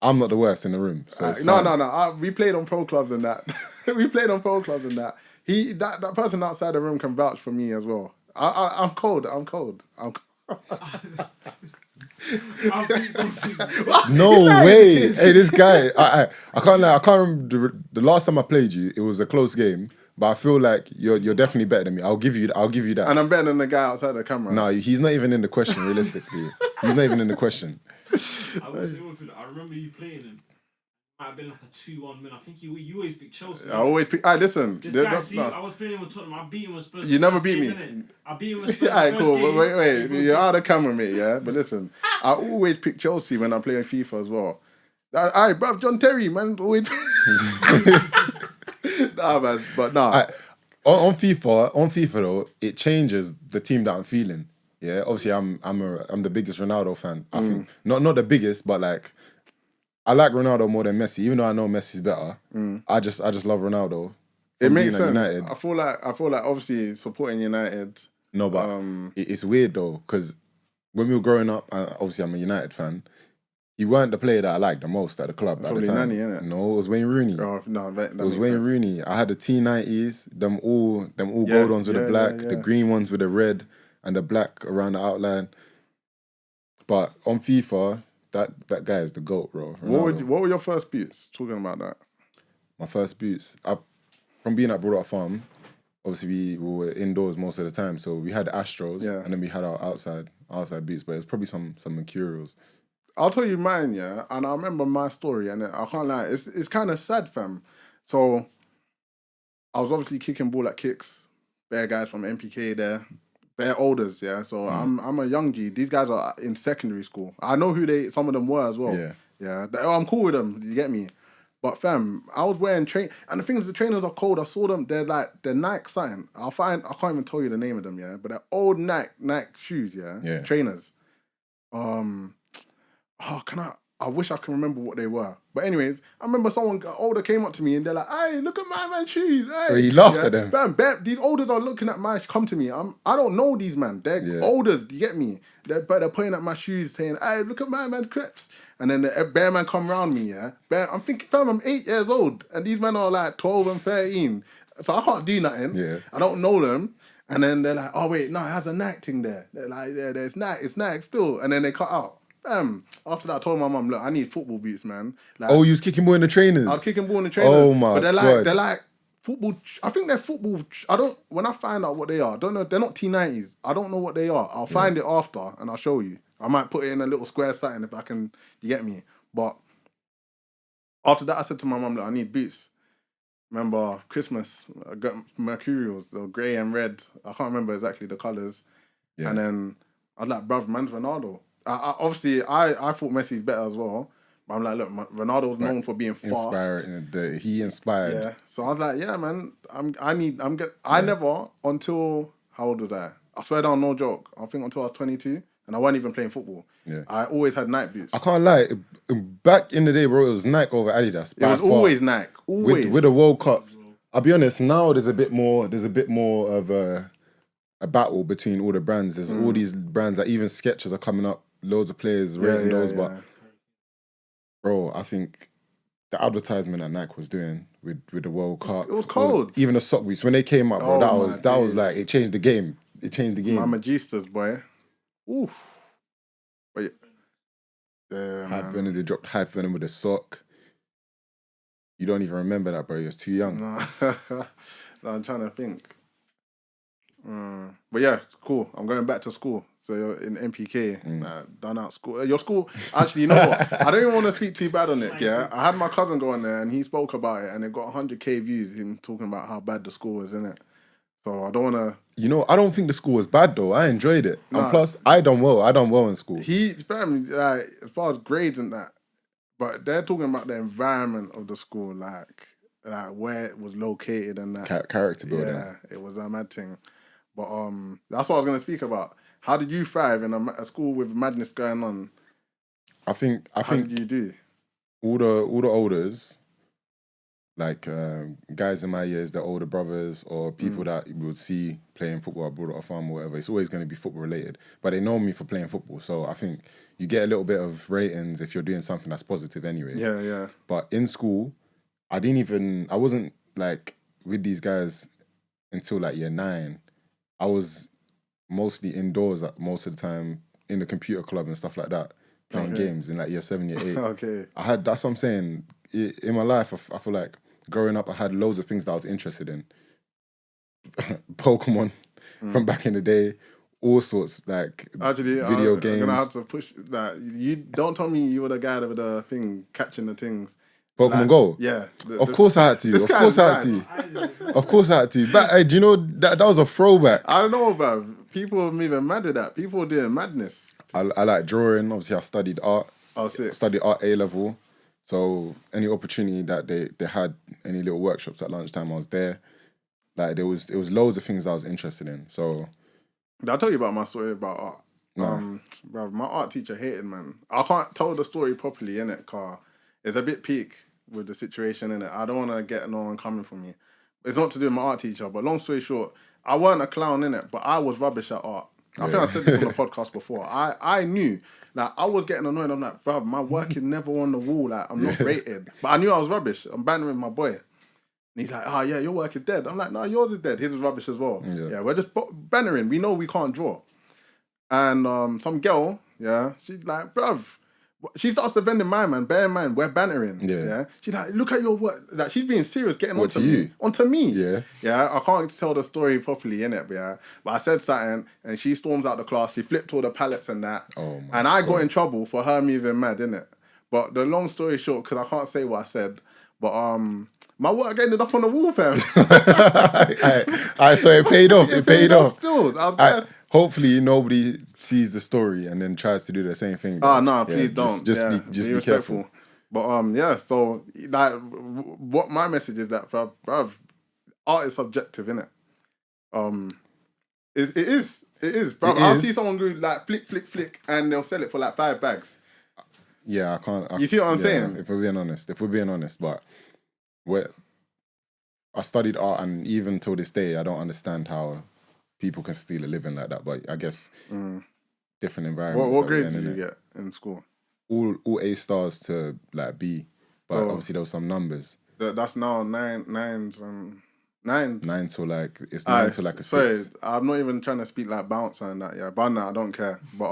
I'm not the worst in the room. So it's fine. No. We played on pro clubs and that. That person outside the room can vouch for me as well. I'm cold. No way. Hey, this guy. I can't lie. I can't remember the last time I played you. It was a close game. But I feel like you're definitely better than me. I'll give you that. And I'm better than the guy outside the camera. No, he's not even in the question, realistically. He's not even in the question. I remember you playing him. Might have been like a 2-1 win. I think you always pick Chelsea. I always pick... listen. This guy, I was playing with Tottenham. I beat him with Spurs. You never beat me. I beat him with Spurs. Alright, cool. Wait. You're out of the camera, mate, yeah? But listen, I always pick Chelsea when I play FIFA as well. Alright, bruv, John Terry, man. Always... Nah, man, but nah. On FIFA though, it changes the team that I'm feeling. Yeah, obviously I'm the biggest Ronaldo fan. I think not the biggest, but like I like Ronaldo more than Messi. Even though I know Messi's better, I just love Ronaldo. It makes sense. United. I feel like obviously supporting United. No, but it's weird though because when we were growing up, obviously I'm a United fan. He weren't the player that I liked the most at the club at the time. Nani, innit? No, it was Wayne Rooney. Oh, no, it was Wayne Rooney. I had the T90s, them all gold ones with the black, the green ones with the red, and the black around the outline. But on FIFA, that guy is the GOAT, bro. What were your first boots? Talking about that. My first boots, from being at Broadwater Farm, obviously we were indoors most of the time, so we had Astros, and then we had our outside boots, but it was probably some Mercurials. I'll tell you mine, yeah, and I remember my story, and I can't lie, it's kind of sad, fam. So, I was obviously kicking ball at Kicks, bare guys from MPK there, bare olders, yeah. So I'm a young G. These guys are in secondary school. I know who some of them were as well. Yeah. I'm cool with them. You get me? But fam, I was wearing and the thing is, the trainers are cold. I saw them. They're Nike something. I can't even tell you the name of them, yeah. But they're old Nike shoes, yeah. Trainers. I wish I can remember what they were. But anyways, I remember someone older came up to me and they're like, "Hey, look at my man's shoes." Hey. He laughed at them. Bam, these olders are looking at my come to me. I don't know these man. They're olders, you get me? They're pointing at my shoes saying, "Hey, look at my man's crepes." And then the bear man come around me, yeah. I'm thinking, fam, I'm 8 years old. And these men are like 12 and 13. So I can't do nothing. Yeah. I don't know them. And then they're like, "Oh wait, no, it has a Nike thing there." They're like, "Yeah, there's Nike, it's Nike still." And then they cut out. After that, I told my mum, "Look, I need football boots, man." Like, you was kicking ball in the trainers? I was kicking ball in the trainers. Oh my God. But they're like football. I think they're football. When I find out what they are, I don't know. They're not T90s. I don't know what they are. I'll find it after and I'll show you. I might put it in a little square setting if I can. You get me? But after that, I said to my mum, "Look, I need boots." Remember Christmas? I got Mercurials, the grey and red. I can't remember exactly the colours. Yeah. And then I was like, "Bruv, man's Ronaldo." Obviously, I thought Messi's better as well. But I'm like, look, Ronaldo was known for being fast. He inspired. Yeah. So I was like, yeah, man, I never, until, how old was I? I swear down, no joke. I think until I was 22, and I wasn't even playing football. Yeah. I always had Nike boots. I can't lie. Back in the day, bro, it was Nike over Adidas. It was always Nike. Always. With the World Cup. I'll be honest. Now there's a bit more of a battle between all the brands. There's all these brands that even Skechers are coming up. Loads of players rating those, but bro, I think the advertisement that Nike was doing with the World Cup, it was cold. Even the sock boots when they came up, bro, that was like it changed the game. It changed the game. My Magistas, boy. Oof. But yeah, Hype Venom, they dropped Hype Venom with a sock. You don't even remember that, bro. You're too young. No, I'm trying to think. But yeah, cool. I'm going back to school. So you're in MPK, done out school. Your school, actually, you know what? I don't even want to speak too bad on it, yeah? I had my cousin go on there and he spoke about it and it got 100k views, him talking about how bad the school was, innit? So I don't want to... You know, I don't think the school was bad though. I enjoyed it. And plus, I done well in school. Like, as far as grades and that, but they're talking about the environment of the school, like where it was located and that. Character building. Yeah, it was a mad thing. But that's what I was going to speak about. How did you thrive in a school with madness going on? I think How did you do? All the olders, like guys in my years, the older brothers or people that we would see playing football at Broadwater Farm or whatever, it's always going to be football related. But they know me for playing football, so I think you get a little bit of ratings if you're doing something that's positive anyways. Yeah. But in school, I wasn't like with these guys until like year 9. I was mostly indoors most of the time in the computer club and stuff like that, playing games in like year 7, year 8. Okay. That's what I'm saying. In my life, I feel like growing up, I had loads of things that I was interested in. Pokemon from back in the day, all sorts, like video games. I'm gonna have to push that. You don't tell me you were the guy with the thing catching the things. Pokemon Go? Yeah. Of course I had to. Of course I had to. But hey, do you know that was a throwback? I don't know, bro. People are even mad at that. People are doing madness. I like drawing. Obviously, I studied art. Oh, sick. Studied art A level. So any opportunity that they had, any little workshops at lunchtime, I was there. Like it was loads of things I was interested in. So Did I tell you about my story about art? No. Bro, my art teacher hated, man. I can't tell the story properly, innit, car. It's a bit peak with the situation, innit. I don't want to get no one coming for me. It's not to do with my art teacher, but long story short, I weren't a clown, innit, but I was rubbish at art. I think I said this on the podcast before. I knew, like, I was getting annoyed. I'm like, bro, my work is never on the wall. Like, I'm not rated. But I knew I was rubbish. I'm bantering my boy. And he's like, oh, yeah, your work is dead. I'm like, no, yours is dead. His is rubbish as well. Yeah, we're just bantering. We know we can't draw. And some girl, she's like, bruv, she starts defending my man. Bear in mind, we're bantering. Yeah. She's like, look at your work. Like, she's being serious, getting onto me. Onto me. Yeah. I can't tell the story properly, innit? But I said something, and she storms out the class. She flipped all the pallets and that. Oh my and I got in trouble for her moving mad, innit? But the long story short, because I can't say what I said, but my work ended up on the wall, fam. So it paid off. It paid off. Still, I was blessed. Hopefully nobody sees the story and then tries to do the same thing. Oh no, please don't. Just be careful. But so like what my message is that bruv, art is subjective, innit? It is, bro. I'll see someone go like flick, and they'll sell it for like 5 bags. Yeah, I can't. You see what I'm saying? If we're being honest, but I studied art, and even till this day, I don't understand how people can steal a living like that. But I guess different environments. What grades did you get in school? All A stars to like B, but obviously there was some numbers. That's now nines. 9 to like it's 9 to like a 6. Sorry, I'm not even trying to speak like bouncer and that. Yeah, but no, I don't care. But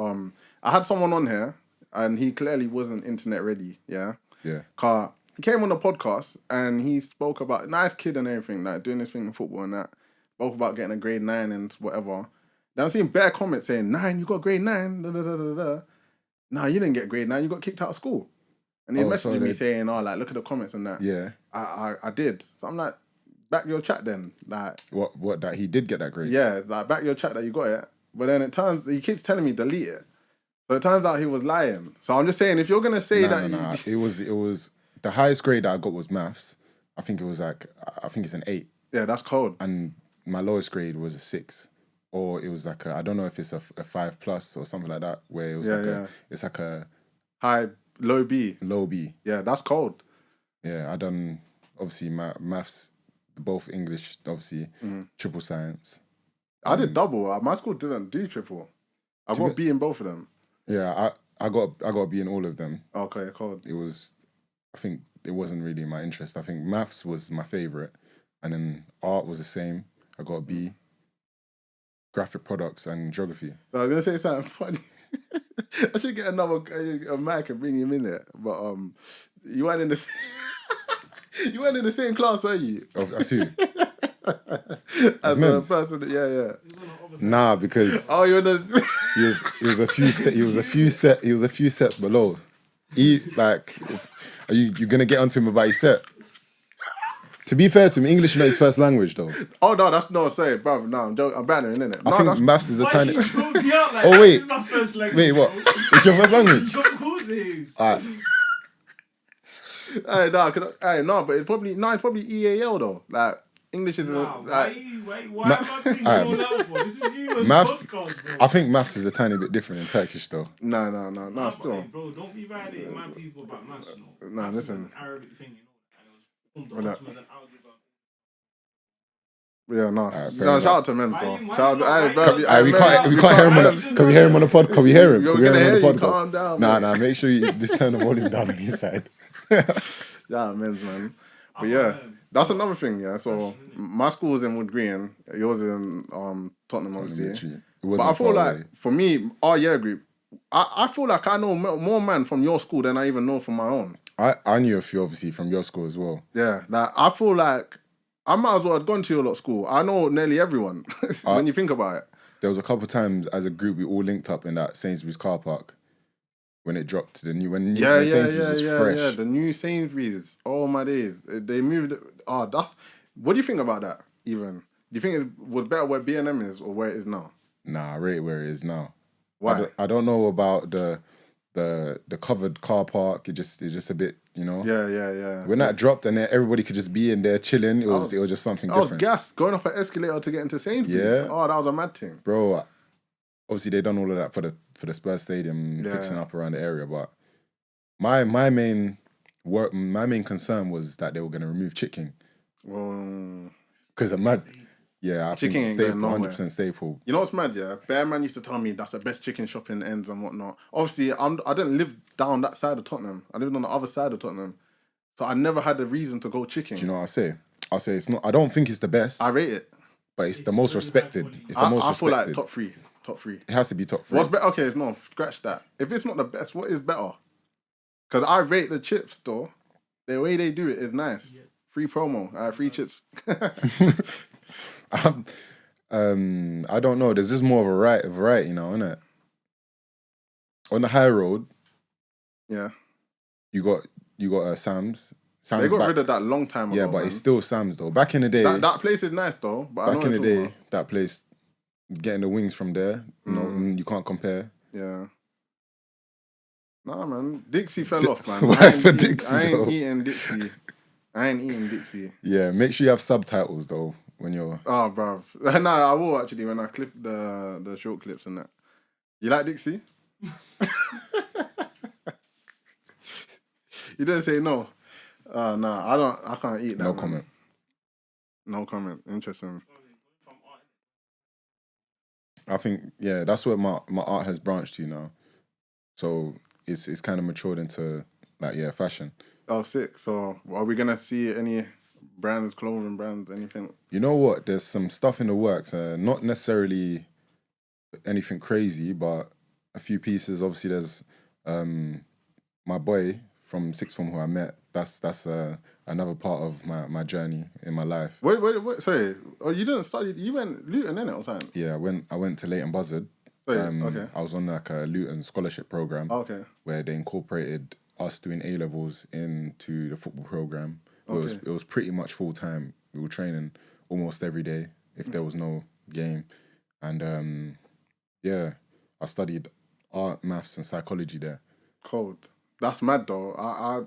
I had someone on here, and he clearly wasn't internet ready. Yeah. He came on the podcast and he spoke about nice kid and everything, like doing this thing in football and that. Spoke about getting a grade 9 and whatever. Then I'm seeing bare comments saying 9, you got grade 9. Nah, you didn't get grade 9. You got kicked out of school. And he messaged me saying, like look at the comments and that. Yeah. I did. So I'm like, back your chat then. Like what that he did get that grade? Yeah, like back your chat that you got it. But then he keeps telling me delete it. So it turns out he was lying. So I'm just saying, if you're gonna say it was the highest grade that I got was maths. I think it's an 8. Yeah, that's cold. And my lowest grade was a 6 or it was like I don't know if it's a 5+ or something like that, where it was it's like a high, low B. Low B. Yeah, that's cold. Yeah, I done obviously maths, both English, obviously triple science. I did double. My school didn't do triple. I got B in both of them. Yeah, I got a B in all of them. Okay, cold. It was, I think it wasn't really my interest. I think maths was my favorite, and then art was the same. I got a B. Graphic products and geography. So I was gonna say something funny. I should get a mic and bring him in there. But you weren't in the you weren't in the same class, were you? As who? As the person, yeah. Nah, because you're the. he was a few sets below. Are you gonna get onto him about his set? To be fair to him, English is not his first language, though. Oh no, that's no. Sorry, bro. No, I'm joking. I'm bantering, innit? I think maths is a tiny. Oh wait, this is my first language, wait, what? It's your first language? Of course it is. Alright. No, but it's probably EAL though. Like English is why am I picking all out for? This is you maths. Podcast, bro. I think maths is a tiny bit different in Turkish, though. No, still. Bro, don't be validating my people about maths, no. No, listen. Arabic thing, you know. Yeah, no. Right, Shout out to Men's though. Shout out, we can't hear him on the. Can we hear him on the pod? Can we hear him? You're Can we hear him on the gonna podcast? calm down, Nah. Make sure you just turn the volume down on his side. Yeah, Men's, man. But yeah, that's another thing. Yeah, so my school was in Wood Green. Yours in Tottenham, obviously. But I feel like for me, our year group, I feel like I know more man from your school than I even know from my own. I knew a few obviously from your school as well. Yeah, like I feel like I might as well have gone to your lot school. I know nearly everyone when you think about it. There was a couple of times as a group we all linked up in that Sainsbury's car park when it dropped to the new when Sainsbury's was fresh. Yeah, the new Sainsbury's. Oh my days, they moved. That's. What do you think about that? Even do you think it was better where B&M is or where it is now? Nah, I rate it where it is now. Why? I don't know about the covered car park. It's just a bit, you know. Yeah. When that dropped and then everybody could just be in there chilling, it was just something different. I was gassed going up an escalator to get into Sainsbury's. Yeah. Oh, that was a mad thing, bro. Obviously, they done all of that for the Spurs Stadium, fixing up around the area. But my main concern was that they were going to remove chicken. Because I'm mad. Yeah, I chicken think staple, 100% staple. You know what's mad, yeah? Bear man used to tell me that's the best chicken shop in ends and whatnot. Obviously, I didn't live down that side of Tottenham. I lived on the other side of Tottenham. So I never had a reason to go chicken. Do you know what I say? I'll say it's not. I don't think it's the best. I rate it. But it's the most respected. It's the most respected. I feel like top three. It has to be top 3. What's better? Okay, no, scratch that. If it's not the best, what is better? Because I rate the chips, though. The way they do it is nice. Yeah. Free promo. Free chips. I don't know. There's just more of a variety now, isn't it? On the high road, yeah, you got Sam's. They got rid of that long time ago. Yeah, but it's still Sam's though. Back in the day, that place is nice though. But back in the day, that place, getting the wings from there, you can't compare. Yeah. Nah, man, Dixie fell off, man. Why for Dixie? I ain't eating Dixie. Yeah, make sure you have subtitles though when you're. Oh, bruv. Nah, I will actually when I clip the short clips and that. You like Dixie? You didn't say no. Nah, I can't eat that. No comment. No comment. Interesting. I think that's where my art has branched to now. So it's kind of matured into fashion. Oh, sick. So are we gonna see any brands, clothing brands, anything? You know what? There's some stuff in the works. Not necessarily anything crazy, but a few pieces. Obviously, there's my boy from sixth form who I met. That's another part of my journey in my life. Wait. Sorry. Oh, you didn't study. You went Luton, innit, or something? Yeah, I went to Leighton Buzzard. Okay. I was on like a Luton scholarship program. Okay. Where they incorporated us doing A-levels into the football program. Okay. It was pretty much full time. We were training almost every day if there was no game, and I studied art, maths, and psychology there. Cold. That's mad though.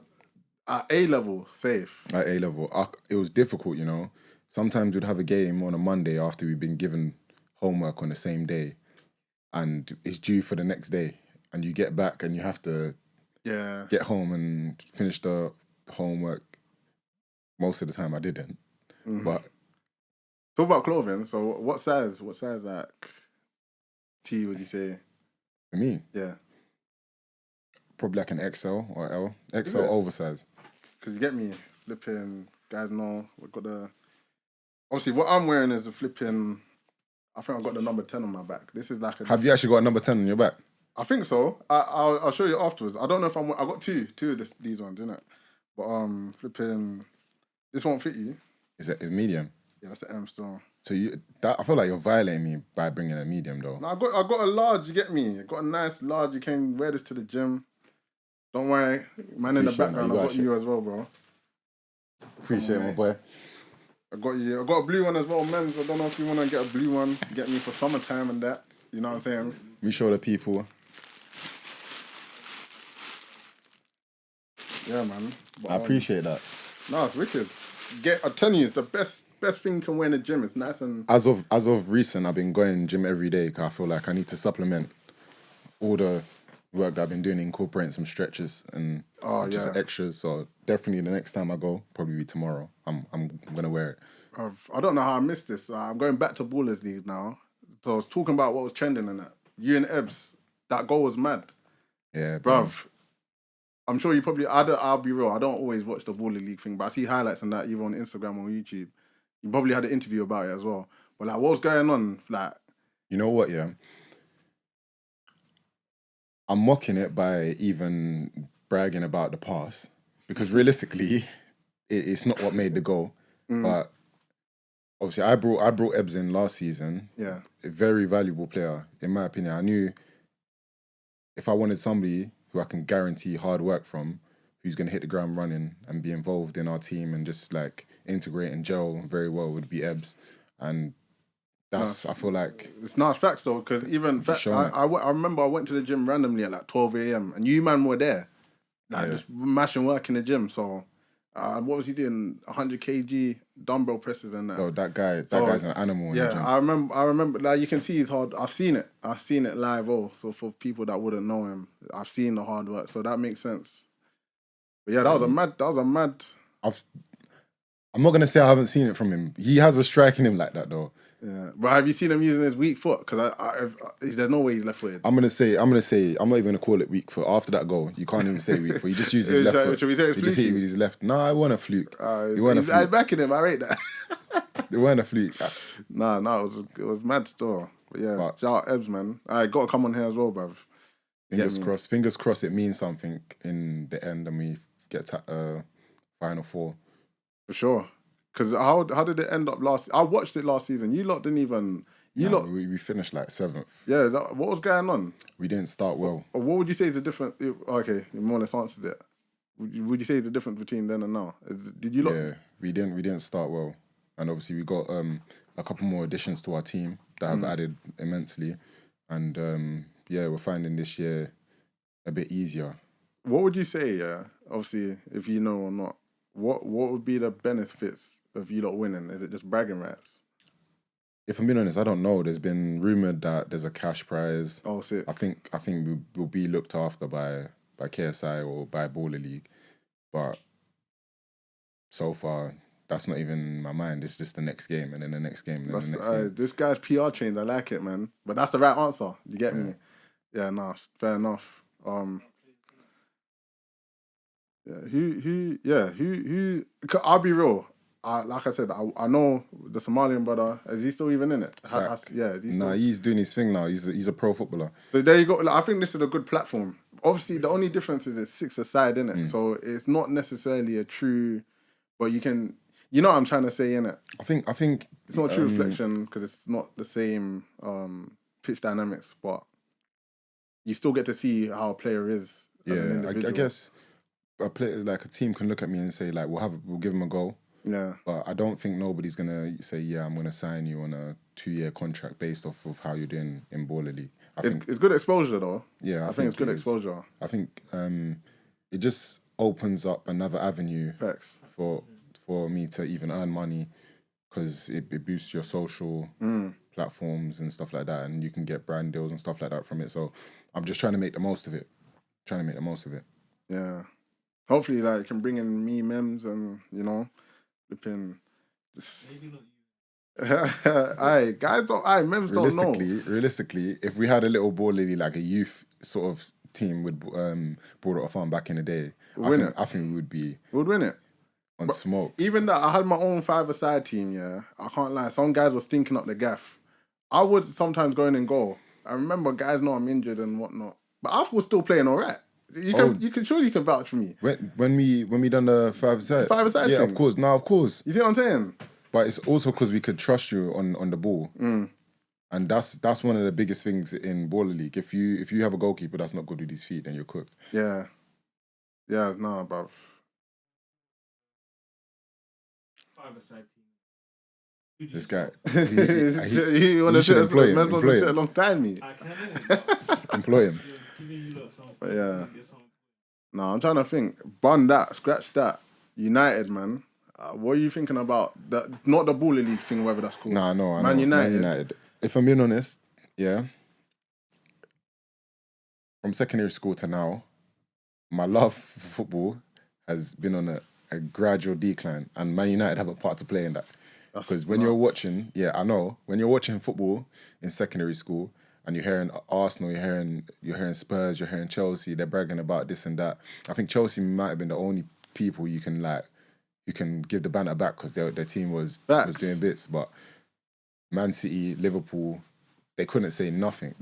At A-level, safe. At A-level, it was difficult, you know. Sometimes we'd have a game on a Monday after we'd been given homework on the same day and it's due for the next day and you get back and you have to get home and finish the homework. Most of the time I didn't. But talk about clothing. So what size like T would you say? For me? Yeah. Probably like an XL or L. XL oversized. Because you get me, flipping, guys know, we've got the... Obviously, what I'm wearing is a flipping... I think I've got the number 10 on my back. This is like a... Have you actually got a number 10 on your back? I think so. I'll show you afterwards. I don't know if I got two of these ones, innit? But flipping... This won't fit you. Is it a medium? Yeah, that's the M still. So I feel like you're violating me by bringing a medium though. No, I got a large, you get me? I got a nice large, you can wear this to the gym. Don't worry, man, in the background, I got you as well, bro. Appreciate it, my boy. I got you. I got a blue one as well, men's. I don't know if you want to get a blue one. Get me for summertime and that. You know what I'm saying? We show the people. Yeah, man. But, I appreciate that. No, it's wicked. I'm telling you, it's the best thing you can wear in the gym. It's nice and... As of recent, I've been going gym every day because I feel like I need to supplement all the work that I've been doing, incorporating some stretches and just extras. So definitely the next time I go, probably be tomorrow. I'm gonna wear it. I don't know how I missed this. I'm going back to Ballers League now. So I was talking about what was trending in that. You and Ebbs, that goal was mad. Yeah, bruv. I'm sure you probably... I'll be real. I don't always watch the Baller League thing, but I see highlights on that either on Instagram or YouTube. You probably had an interview about it as well. But like, what was going on? Like, you know what? Yeah, I'm mocking it by even bragging about the pass because realistically, it's not what made the goal. But obviously, I brought Ebbs in last season. Yeah, a very valuable player in my opinion. I knew if I wanted somebody who I can guarantee hard work from, who's going to hit the ground running and be involved in our team and just like integrate and gel very well, would be Ebbs. And that's, I feel like... It's nice facts though, because even... I remember I went to the gym randomly at like 12 a.m. and you man were there. Like just mashing work in the gym. So what was he doing? 100 kg dumbbell presses and that. Oh, that guy's an animal in the gym. I remember, like you can see he's hard. I've seen it live also. For people that wouldn't know him, I've seen the hard work. So that makes sense. But yeah, that was a mad. I'm not gonna say I haven't seen it from him. He has a strike in him like that though. Yeah, but have you seen him using his weak foot? Because there's no way he's left-footed. I'm not even gonna call it weak foot. After that goal, you can't even say weak foot. He just used his left foot. Should we say it's he just hit with his left. No, it wasn't a fluke. It wasn't a fluke. I was backing him. I rate that. It wasn't a fluke. No, it was mad still. But yeah, shout out Ebbs, man. I got to come on here as well, bruv. Fingers crossed. It means something in the end, and we get Final Four for sure. Because how did it end up last? I watched it last season. You lot didn't even. We finished like 7th. Yeah, what was going on? We didn't start well. What would you say is the difference? Okay, you more or less answered it. Would you say is the difference between then and now? Did you lot? Yeah, we didn't start well, and obviously we got a couple more additions to our team that have added immensely, and we're finding this year a bit easier. What would you say? Yeah, obviously, if you know or not, what would be the benefits of you lot winning? Is it just bragging rights? If I'm being honest, I don't know. There's been rumoured that there's a cash prize. Oh, sick. I think we'll be looked after by KSI or by Baller League, but so far that's not even in my mind. It's just the next game and then the next game and then the next game. This guy's PR trained. I like it, man. But that's the right answer. You get me? Yeah, no, fair enough. Who? I'll be real. Like I said, I know the Somalian brother. Is he still even in it? He's doing his thing now. He's a pro footballer. So there you go. Like, I think this is a good platform. Obviously, the only difference is it's 6-a-side, innit? So it's not necessarily a true, but you can. You know what I'm trying to say, innit? I think it's not a true reflection because it's not the same pitch dynamics, but you still get to see how a player is. Yeah, I guess a player like a team can look at me and say like we'll give him a go. Yeah, but I don't think nobody's gonna say I'm gonna sign you on a 2-year contract based off of how you're doing in Baller League. I think it's good exposure though. Yeah, I think it's good exposure. I think it just opens up another avenue for me to even earn money because it boosts your social platforms and stuff like that, and you can get brand deals and stuff like that from it. So I'm just trying to make the most of it. Yeah. Hopefully, like, it can bring in me memes and, you know, flipping just... Maybe not you. Memes don't know. Realistically, if we had a little ball lily, like a youth sort of team with Broadwater Farm back in the day, I think we would win it. On smoke. Even that, I had my own five-a-side team, yeah. I can't lie. Some guys were stinking up the gaff. I would sometimes go in and goal. I remember guys know I'm injured and whatnot. But I was still playing all right. You can vouch for me. When we done the five-a-side? Five-a-side yeah, thing. of course. No, of course. You see what I'm saying? But it's also because we could trust you on the ball. And that's one of the biggest things in Baller League. If you have a goalkeeper that's not good with his feet, then you're cooked. Yeah. Yeah, no, bruv. Five-a-side team. This guy. You want to sit a long time, me? I can. Employ him. But yeah. No, I'm trying to think. Bun that, scratch that. United, man. What are you thinking about? Not the Baller League thing, whatever that's called. Nah, no, Man United. If I'm being honest, yeah. From secondary school to now, my love for football has been on a gradual decline, and Man United have a part to play in that. Because when you're watching, when you're watching football in secondary school and you're hearing Arsenal, you're hearing Spurs, you're hearing Chelsea, they're bragging about this and that. I think Chelsea might have been the only people you can give the banter back because their team was doing bits, but Man City, Liverpool, they couldn't say nothing.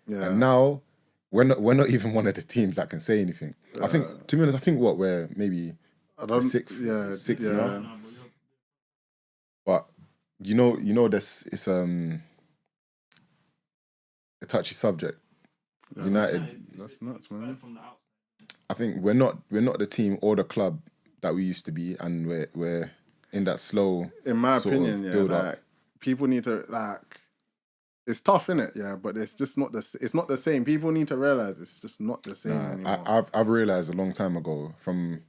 Yeah. And now we're not even one of the teams that can say anything. I think, to be honest, we're maybe sixth now. But you know this it's a touchy subject. Yeah, United, that's nuts, man. I think we're not the team or the club that we used to be, and we're in that slow. In my opinion, build like up. People need to it's tough, innit? Yeah, but it's just not it's not the same. People need to realize it's just not the same anymore. I've realized a long time ago from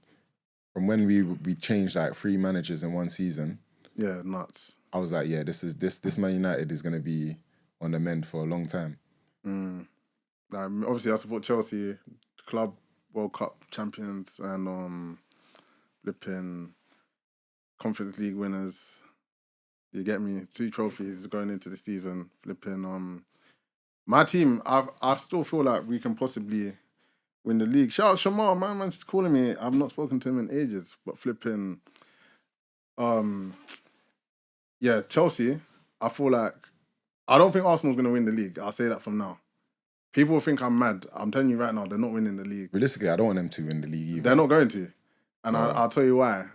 when we changed like 3 managers in one season. Yeah, nuts. I was like, yeah, this Man United is gonna be on the mend for a long time. Obviously, I support Chelsea, club World Cup champions, and flipping Conference League winners. You get me? 2 trophies going into the season. Flipping my team. I still feel like we can possibly win the league. Shout out Shamar, man's calling me. I've not spoken to him in ages, but flipping. Yeah, Chelsea. I feel like I don't think Arsenal's going to win the league. I'll say that from now. People think I'm mad. I'm telling you right now, they're not winning the league. Realistically, I don't want them to win the league either. They're not going to. And I'll tell you why.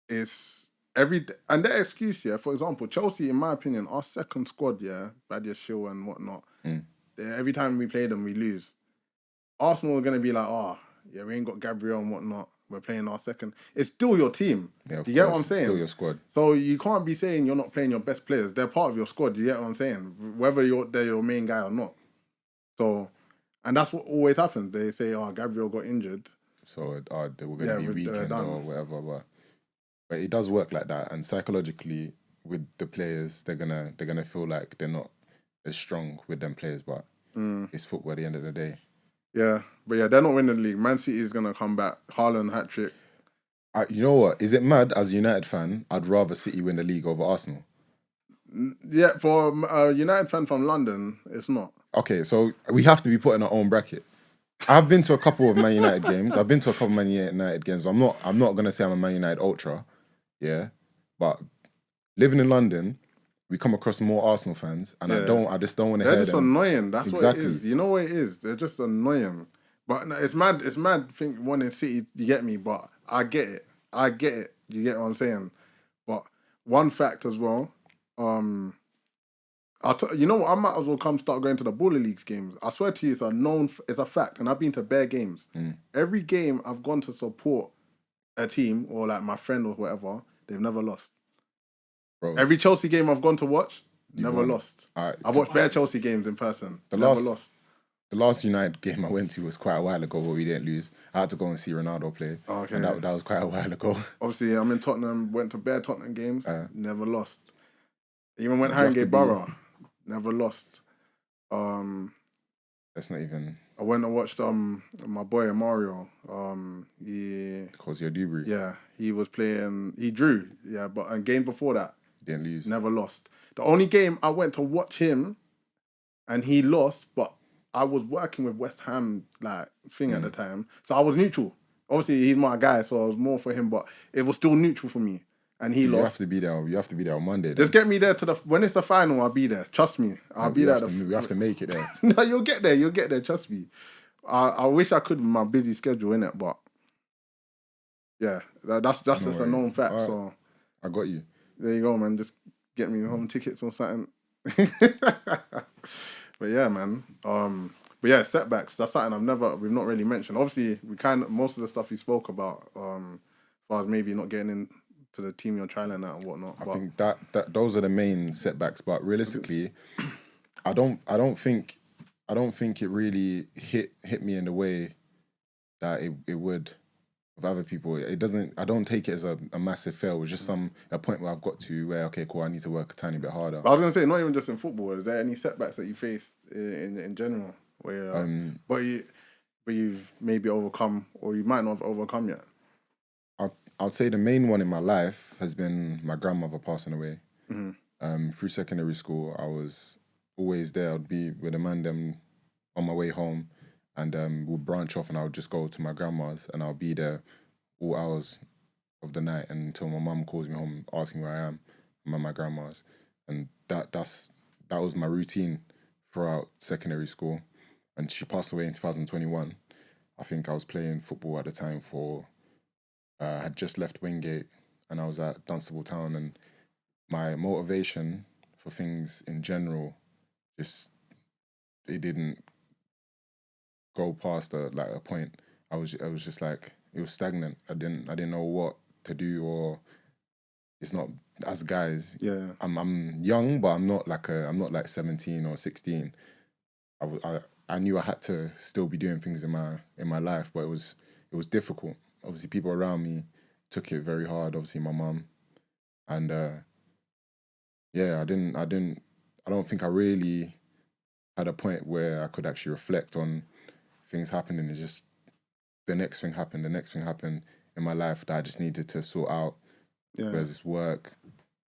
It's and their excuse, yeah, for example, Chelsea, in my opinion, our second squad, yeah, Badia Shill and whatnot, every time we play them, we lose. Arsenal are going to be like, yeah, we ain't got Gabriel and whatnot. We're playing our second. It's still your team. Yeah, you get what I'm saying? It's still your squad. So you can't be saying you're not playing your best players. They're part of your squad. You get what I'm saying? Whether they're your main guy or not. So, and that's what always happens. They say, Gabriel got injured. So they were going to be weakened or whatever. But it does work like that. And psychologically, with the players, they're gonna feel like they're not as strong with them players. But it's football at the end of the day. Yeah, but yeah, they're not winning the league. Man City is gonna come back. Haaland hat-trick. You know what? Is it mad as a United fan? I'd rather City win the league over Arsenal. Yeah, for a United fan from London, it's not. Okay, so we have to be put in our own bracket. I've been to a couple of Man United games. I'm not gonna say I'm a Man United ultra, yeah. But living in London, we come across more Arsenal fans, and I just don't want to hear them. They're just annoying. That's exactly what it is. You know what it is? They're just annoying. But it's mad. It's mad. Think wanting City. You get me? But I get it. You get what I'm saying? But one fact as well. You know what? I might as well come start going to the Baller Leagues games. I swear to you, it's a fact. And I've been to bare games. Every game I've gone to support a team or like my friend or whatever, they've never lost. Bro. Every Chelsea game I've gone to watch, never lost. I've watched bare Chelsea games in person. Never lost. The last United game I went to was quite a while ago where we didn't lose. I had to go and see Ronaldo play. Okay. And that was quite a while ago. Obviously, I'm in Tottenham, went to bare Tottenham games, never lost. Even went You have to Harringay be- Borough, never lost. That's not even I went and watched my boy Mario. because you're Dewberry. Yeah, he was playing. He drew. Yeah, but and game before that, Didn't lose. never lost. The only game I went to watch him, and he lost. But I was working with West Ham at the time, so I was neutral. Obviously, he's my guy, so I was more for him. But it was still neutral for me, and he You lost. have to be there. You have to be there on Monday. Just get me there when it's the final. I'll be there. Trust me, I'll be there. We have to make it there. No, you'll get there. You'll get there. Trust me. I wish I could with my busy schedule in it, but yeah, that's just a known fact. Right. So I got you. there you go, man. Just get me home tickets or something. But yeah, man. But yeah, setbacks. That's something we've not really mentioned. Obviously, most of the stuff you spoke about, as far as maybe not getting into the team you're trialing at and whatnot. I think that those are the main setbacks. But realistically, I don't think it really hit me in the way that it would with other people. It doesn't. I don't take it as a massive fail. It's just a point where I've got to where, okay, cool, I need to work a tiny bit harder. But I was gonna say, not even just in football. Is there any setbacks that you faced in general where, but you've maybe overcome, or you might not have overcome yet? I'd say the main one in my life has been my grandmother passing away. Mm-hmm. Through secondary school, I was always there. I'd be with the man them on my way home, and we'd branch off, and I would just go to my grandma's, and I'll be there all hours of the night until my mum calls me home asking where I am. I'm at my grandma's, and that was my routine throughout secondary school. And she passed away in 2021. I think I was playing football at the time I had just left Wingate, and I was at Dunstable Town, and my motivation for things in general it didn't go past a point. I was just like, it was stagnant. I didn't know what to do, or it's not, as guys. Yeah. I'm young, but I'm not like 17 or 16. I knew I had to still be doing things in my life, but it was difficult. Obviously, people around me took it very hard. Obviously, my mum, and I don't think I really had a point where I could actually reflect on things happening. It's just the next thing happened in my life that I just needed to sort out. Yeah. Where's this work,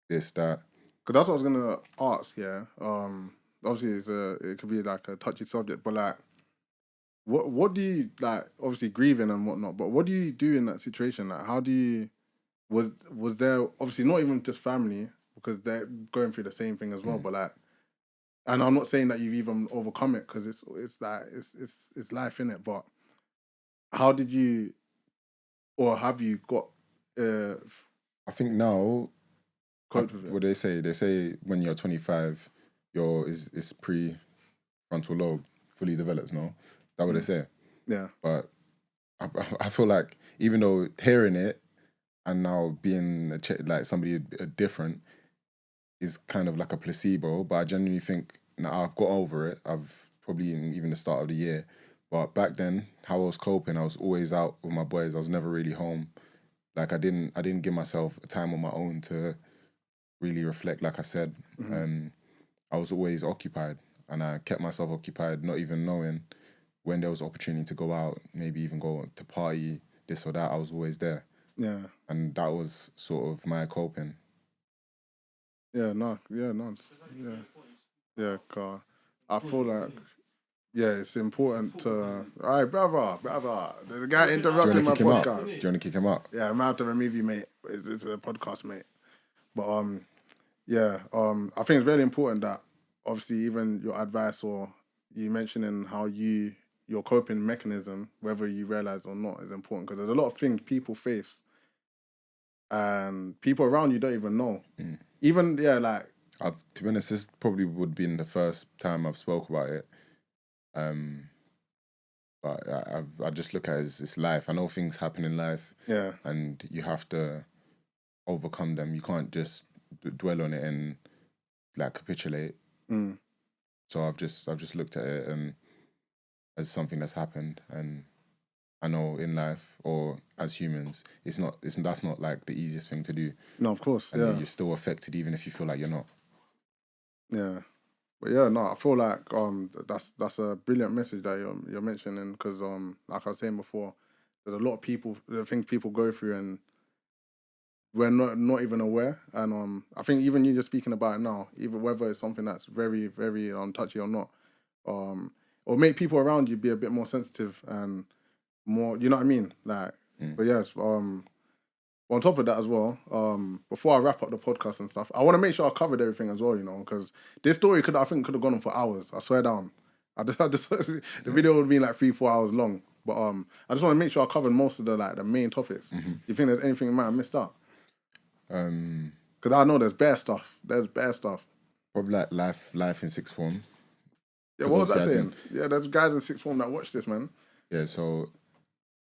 this, that. Because that's what I was gonna ask. Yeah. Obviously, it could be like a touchy subject, but like, what do you like? Obviously, grieving and whatnot. But what do you do in that situation? Like, how do you? Was there obviously not even just family, because they're going through the same thing as well. But like, and I'm not saying that you've even overcome it, because it's life in it. But how did you, or have you got? I think now, coped with it? what they say when you're 25, is prefrontal lobe fully developed. No, that's what they say. Yeah. But I feel like, even though hearing it and now being like somebody different is kind of like a placebo, but I genuinely think now I've got over it. I've probably even the start of the year. But back then, how I was coping, I was always out with my boys. I was never really home. Like, I didn't give myself a time on my own to really reflect, like I said. I was always occupied, and I kept myself occupied, not even knowing when there was opportunity to go out, maybe even go to party, this or that. I was always there. Yeah. And that was sort of my coping. Yeah, no. Yeah, car. I feel like, yeah, it's important to. All right, brother. There's a guy interrupting my podcast. Do you want to kick him out? Yeah, I'm out to remove you, mate. It's a podcast, mate. But I think it's really important that, obviously, even your advice or you mentioning how your coping mechanism, whether you realize or not, is important, because there's a lot of things people face and people around you don't even know. Even, like... To be honest, this probably would be the first time I've spoke about it. But I just look at it as it's life. I know things happen in life. Yeah. And you have to overcome them. You can't just dwell on it and like capitulate. So I've just looked at it and as something that's happened, and I know in life or as humans, that's not like the easiest thing to do. No, of course. And you're still affected even if you feel like you're not. Yeah. But yeah, no, I feel like that's a brilliant message that you're mentioning, because like I was saying before, there's a lot of people, the things people go through, and we're not even aware. And I think even you just speaking about it now, even whether it's something that's very, very touchy or not, or make people around you be a bit more sensitive and more, you know what I mean? Like, but yes, on top of that as well, before I wrap up the podcast and stuff, I want to make sure I covered everything as well, you know, because this story could have gone on for hours. I swear down. I just the video would be like 3-4 hours long, but I just want to make sure I covered most of the main topics. You think there's anything you might have missed out? Because I know there's bare stuff. Probably like life in sixth form. Yeah, what was that saying? Yeah, there's guys in sixth form that watch this, man. Yeah, so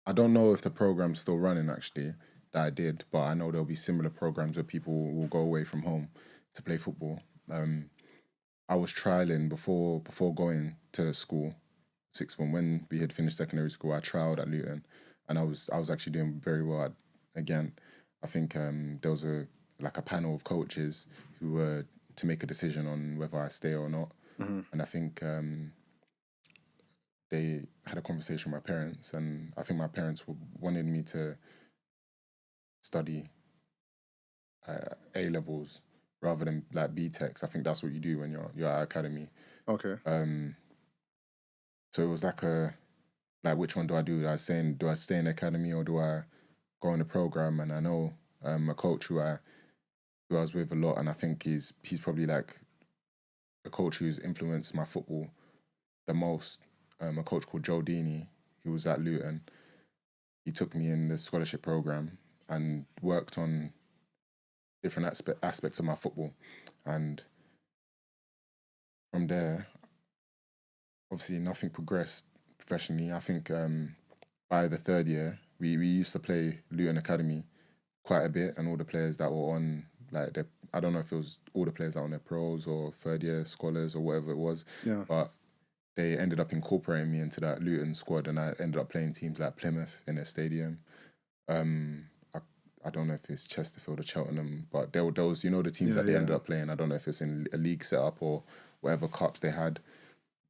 I don't know if the program's still running actually. That I did, but I know there'll be similar programs where people will go away from home to play football. I was trialing before going to school, sixth form. When we had finished secondary school, I trialed at Luton, and I was actually doing very well. Again, I think there was a panel of coaches who were to make a decision on whether I stay or not, and I think they had a conversation with my parents, and I think my parents wanted me to study A levels rather than like B-Techs. I think that's what you do when you're at academy. Okay. So it was which one do I do? Do I stay in academy or do I go on the program? And I know a coach who I was with a lot, and I think he's probably like a coach who's influenced my football the most. A coach called Joe Deeney, who was at Luton. He took me in the scholarship program and worked on different aspects of my football. And from there, obviously nothing progressed professionally. I think by the third year, we used to play Luton Academy quite a bit, and all the players that were on, I don't know if it was all the players that were on their pros or third year scholars or whatever it was, but they ended up incorporating me into that Luton squad, and I ended up playing teams like Plymouth in their stadium. I don't know if it's Chesterfield or Cheltenham, but there were those, the teams that they ended up playing. I don't know if it's in a league setup or whatever cups they had,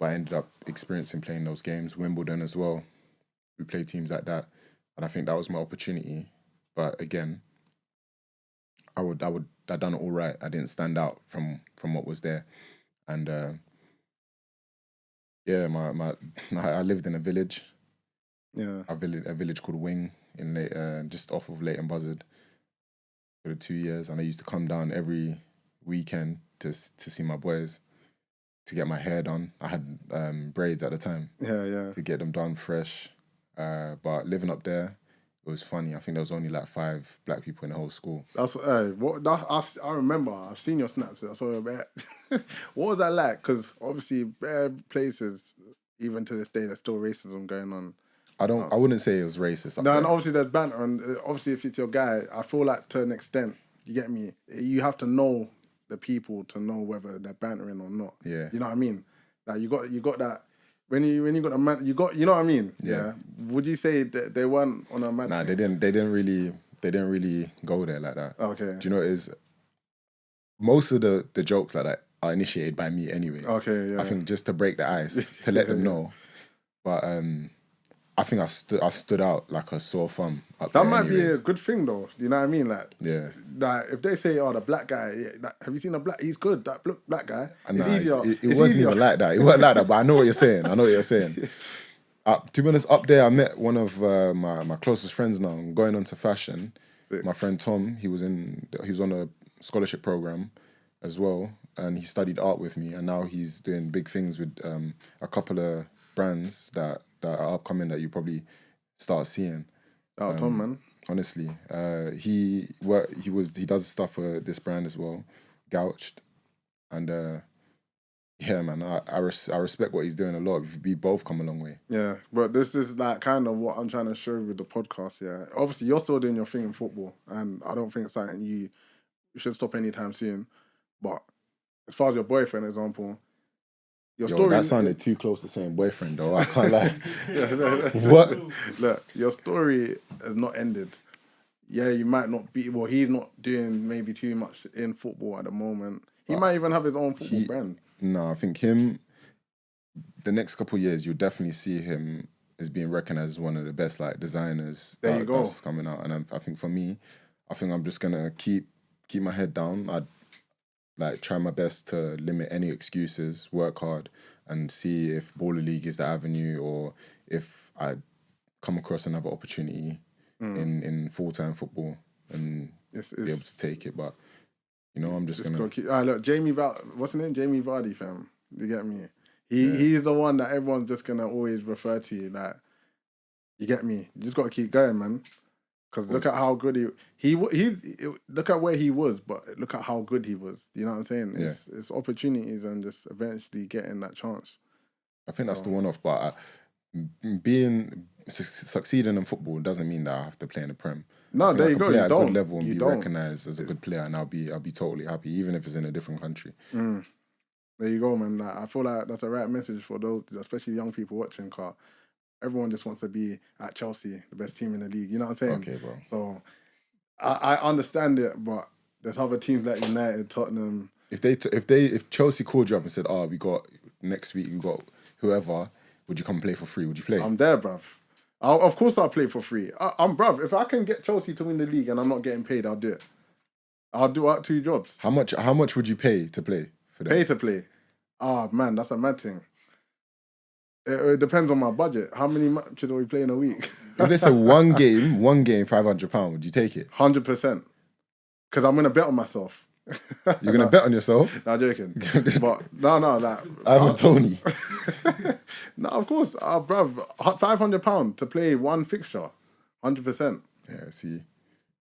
but I ended up experiencing playing those games. Wimbledon as well. We played teams like that, and I think that was my opportunity. But again, I done it all right. I didn't stand out from what was there, and I lived in a village. Yeah, a village called Wing in just off of Leighton Buzzard for the 2 years, and I used to come down every weekend to see my boys, to get my hair done. I had braids at the time. Yeah. To get them done fresh. But living up there, it was funny. I think there was only 5 black people in the whole school. I remember. I've seen your snaps. I saw your bit. What was that like? Because obviously, bare places, even to this day, there's still racism going on. I wouldn't say it was racist. No, and obviously there's banter, and obviously if it's your guy, I feel like to an extent, you get me. You have to know the people to know whether they're bantering or not. Yeah, you know what I mean. Like you got that. When you got a man, you know what I mean. Yeah. Would you say that they weren't on a man? Nah, they didn't really go there like that. Okay. Do you know what it is? Most of the jokes like that are initiated by me anyways. Okay, yeah. I think just to break the ice, to let them know. But I think I stood out like a sore thumb. That might be a good thing though. You know what I mean? Like, yeah. Like if they say, "Oh, the black guy," have you seen a black? He's good. That black guy. Nah, it wasn't even like that. It wasn't like that. But I know what you're saying. To be honest, up there, I met one of my closest friends now. I'm going on to fashion. Sick. My friend Tom, he was on a scholarship program as well, and he studied art with me, and now he's doing big things with a couple of brands that are upcoming that you probably start seeing. Tom, man. Honestly, he does stuff for this brand as well, Gouched, and yeah, man, I respect what he's doing a lot. We both come a long way. Yeah, but this is like kind of what I'm trying to show with the podcast. Yeah, obviously you're still doing your thing in football, and I don't think it's something you should stop anytime soon. But as far as your boyfriend example. Story, that sounded too close to saying boyfriend, though. I can't lie. What? Look, your story has not ended. Yeah, you might not be. Well, he's not doing maybe too much in football at the moment. He might even have his own football brand. No, I think him. The next couple of years, you'll definitely see him as being recognised as one of the best like designers that's coming out. And I think for me, I think I'm just gonna keep my head down. I'd like try my best to limit any excuses, work hard, and see if Baller League is the avenue, or if I come across another opportunity in full-time football and be able to take it. But I'm just gonna keep. Look, what's his name? Jamie Vardy, fam. You get me? He's the one that everyone's just gonna always refer to. Like, you get me? You just gotta keep going, man. Because look at how good he look at where he was, but look at how good he was. You know what I'm saying? It's opportunities and just eventually getting that chance. I think that's the one-off. But succeeding in football doesn't mean that I have to play in the Prem. No, there you go. Play at a good level and be recognised as a good player, and I'll be totally happy, even if it's in a different country. There you go, man. Like, I feel like that's a right message for those, especially young people watching. Car, everyone just wants to be at Chelsea, the best team in the league. You know what I'm saying? Okay, bro. So I understand it, but there's other teams like United, Tottenham. If Chelsea called you up and said, we got next week, we got whoever, would you come play for free? Would you play? I'm there, bruv. Of course I'll play for free. I'm bruv. If I can get Chelsea to win the league and I'm not getting paid, I'll do it. I'll do out 2 jobs. How much would you pay to play for them? Pay to play? Man, that's a mad thing. It depends on my budget. How many matches are we playing a week? If they say one game, £500, would you take it? 100%. Because I'm gonna bet on myself. You're gonna bet on yourself? No, joking. But no, like Ivan Tony. No, of course, bruv, £500 to play one fixture, 100%. Yeah, see,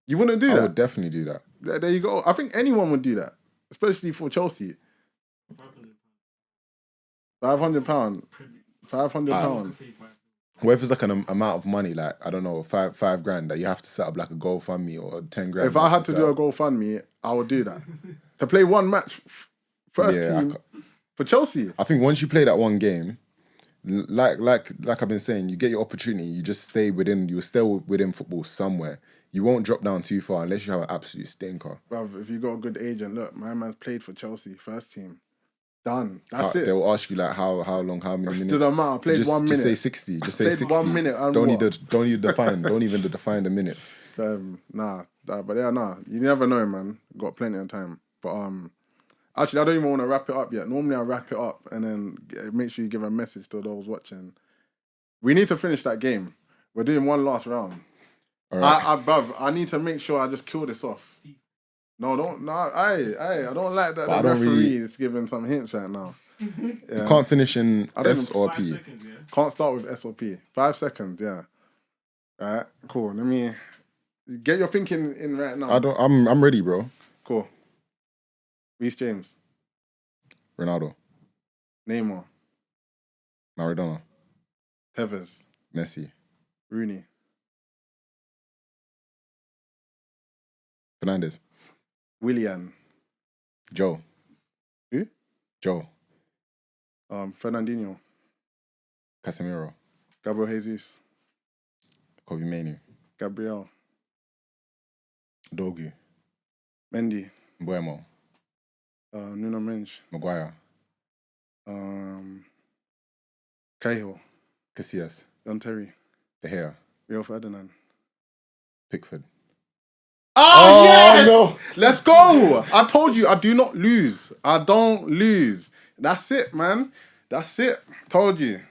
you wouldn't do that. I would definitely do that. There you go. I think anyone would do that, especially for Chelsea. £500. £500. What if it's like an amount of money, like, I don't know, five grand, that you have to set up like a GoFundMe, or 10 grand? If I had to do a GoFundMe, I would do that. To play one match, first team for Chelsea. I think once you play that one game, like I've been saying, you get your opportunity, you just stay within football somewhere. You won't drop down too far unless you have an absolute stinker. Bruv, if you got a good agent, look, my man's played for Chelsea, first team. Done. That's it. They'll ask you like how long, how many minutes. To the amount. I played 1 minute. Just say 60. Just say 60. 1 minute. Don't even define the minutes. Nah. You never know, man. Got plenty of time. But actually, I don't even want to wrap it up yet. Normally, I wrap it up and then make sure you give a message to those watching. We need to finish that game. We're doing one last round. All right. Bruv, I need to make sure I just kill this off. No, I don't like that the referee is giving some hints right now. Yeah. You can't finish in S or P. Seconds, yeah? Can't start with S or P. 5 seconds, yeah. All right, cool. Let me get your thinking in right now. I'm ready, bro. Cool. Reece James. Ronaldo. Neymar. Maradona. Tevez. Messi. Rooney. Fernandes. Willian. Joe. Who? Joe. Fernandinho. Casemiro. Gabriel Jesus. Kobe Mainoo. Gabriel. Dogu. Mendy. Mbuemo. Nuno Mendes. Maguire. Cahill. Casillas. John Terry. De Gea. Rio Ferdinand. Pickford. Oh, yes! No. Let's go! I told you, I do not lose. I don't lose. That's it, man. That's it. Told you.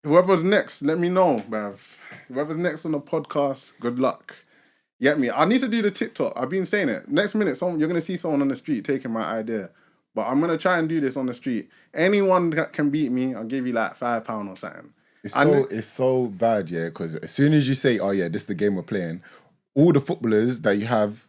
Whoever's next, let me know, bruv. Whoever's next on the podcast, good luck. Get me? I need to do the TikTok. I've been saying it. Next minute, you're going to see someone on the street taking my idea. But I'm going to try and do this on the street. Anyone that can beat me, I'll give you like £5 or something. It's so bad, yeah, because as soon as you say, oh yeah, this is the game we're playing, all the footballers that you have,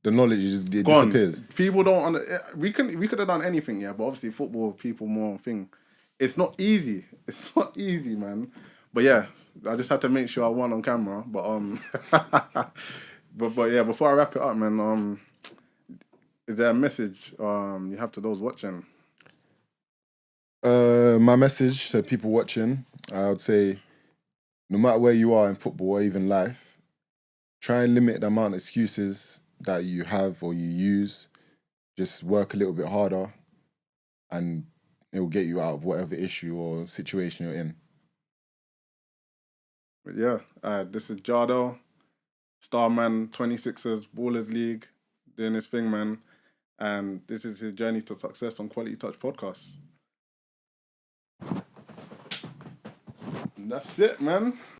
the knowledge disappears. People don't. We could have done anything, yeah. But obviously, football people more thing. It's not easy. It's not easy, man. But yeah, I just had to make sure I won on camera. But but yeah, before I wrap it up, man. Is there a message you have to those watching? My message to people watching, I would say, no matter where you are in football or even life, try and limit the amount of excuses that you have or you use. just work a little bit harder, and it will get you out of whatever issue or situation you're in. But yeah, this is Jardo, Starman 26ers Ballers League, doing his thing, man. And this is his journey to success on Quality Touch Podcast. And that's it, man.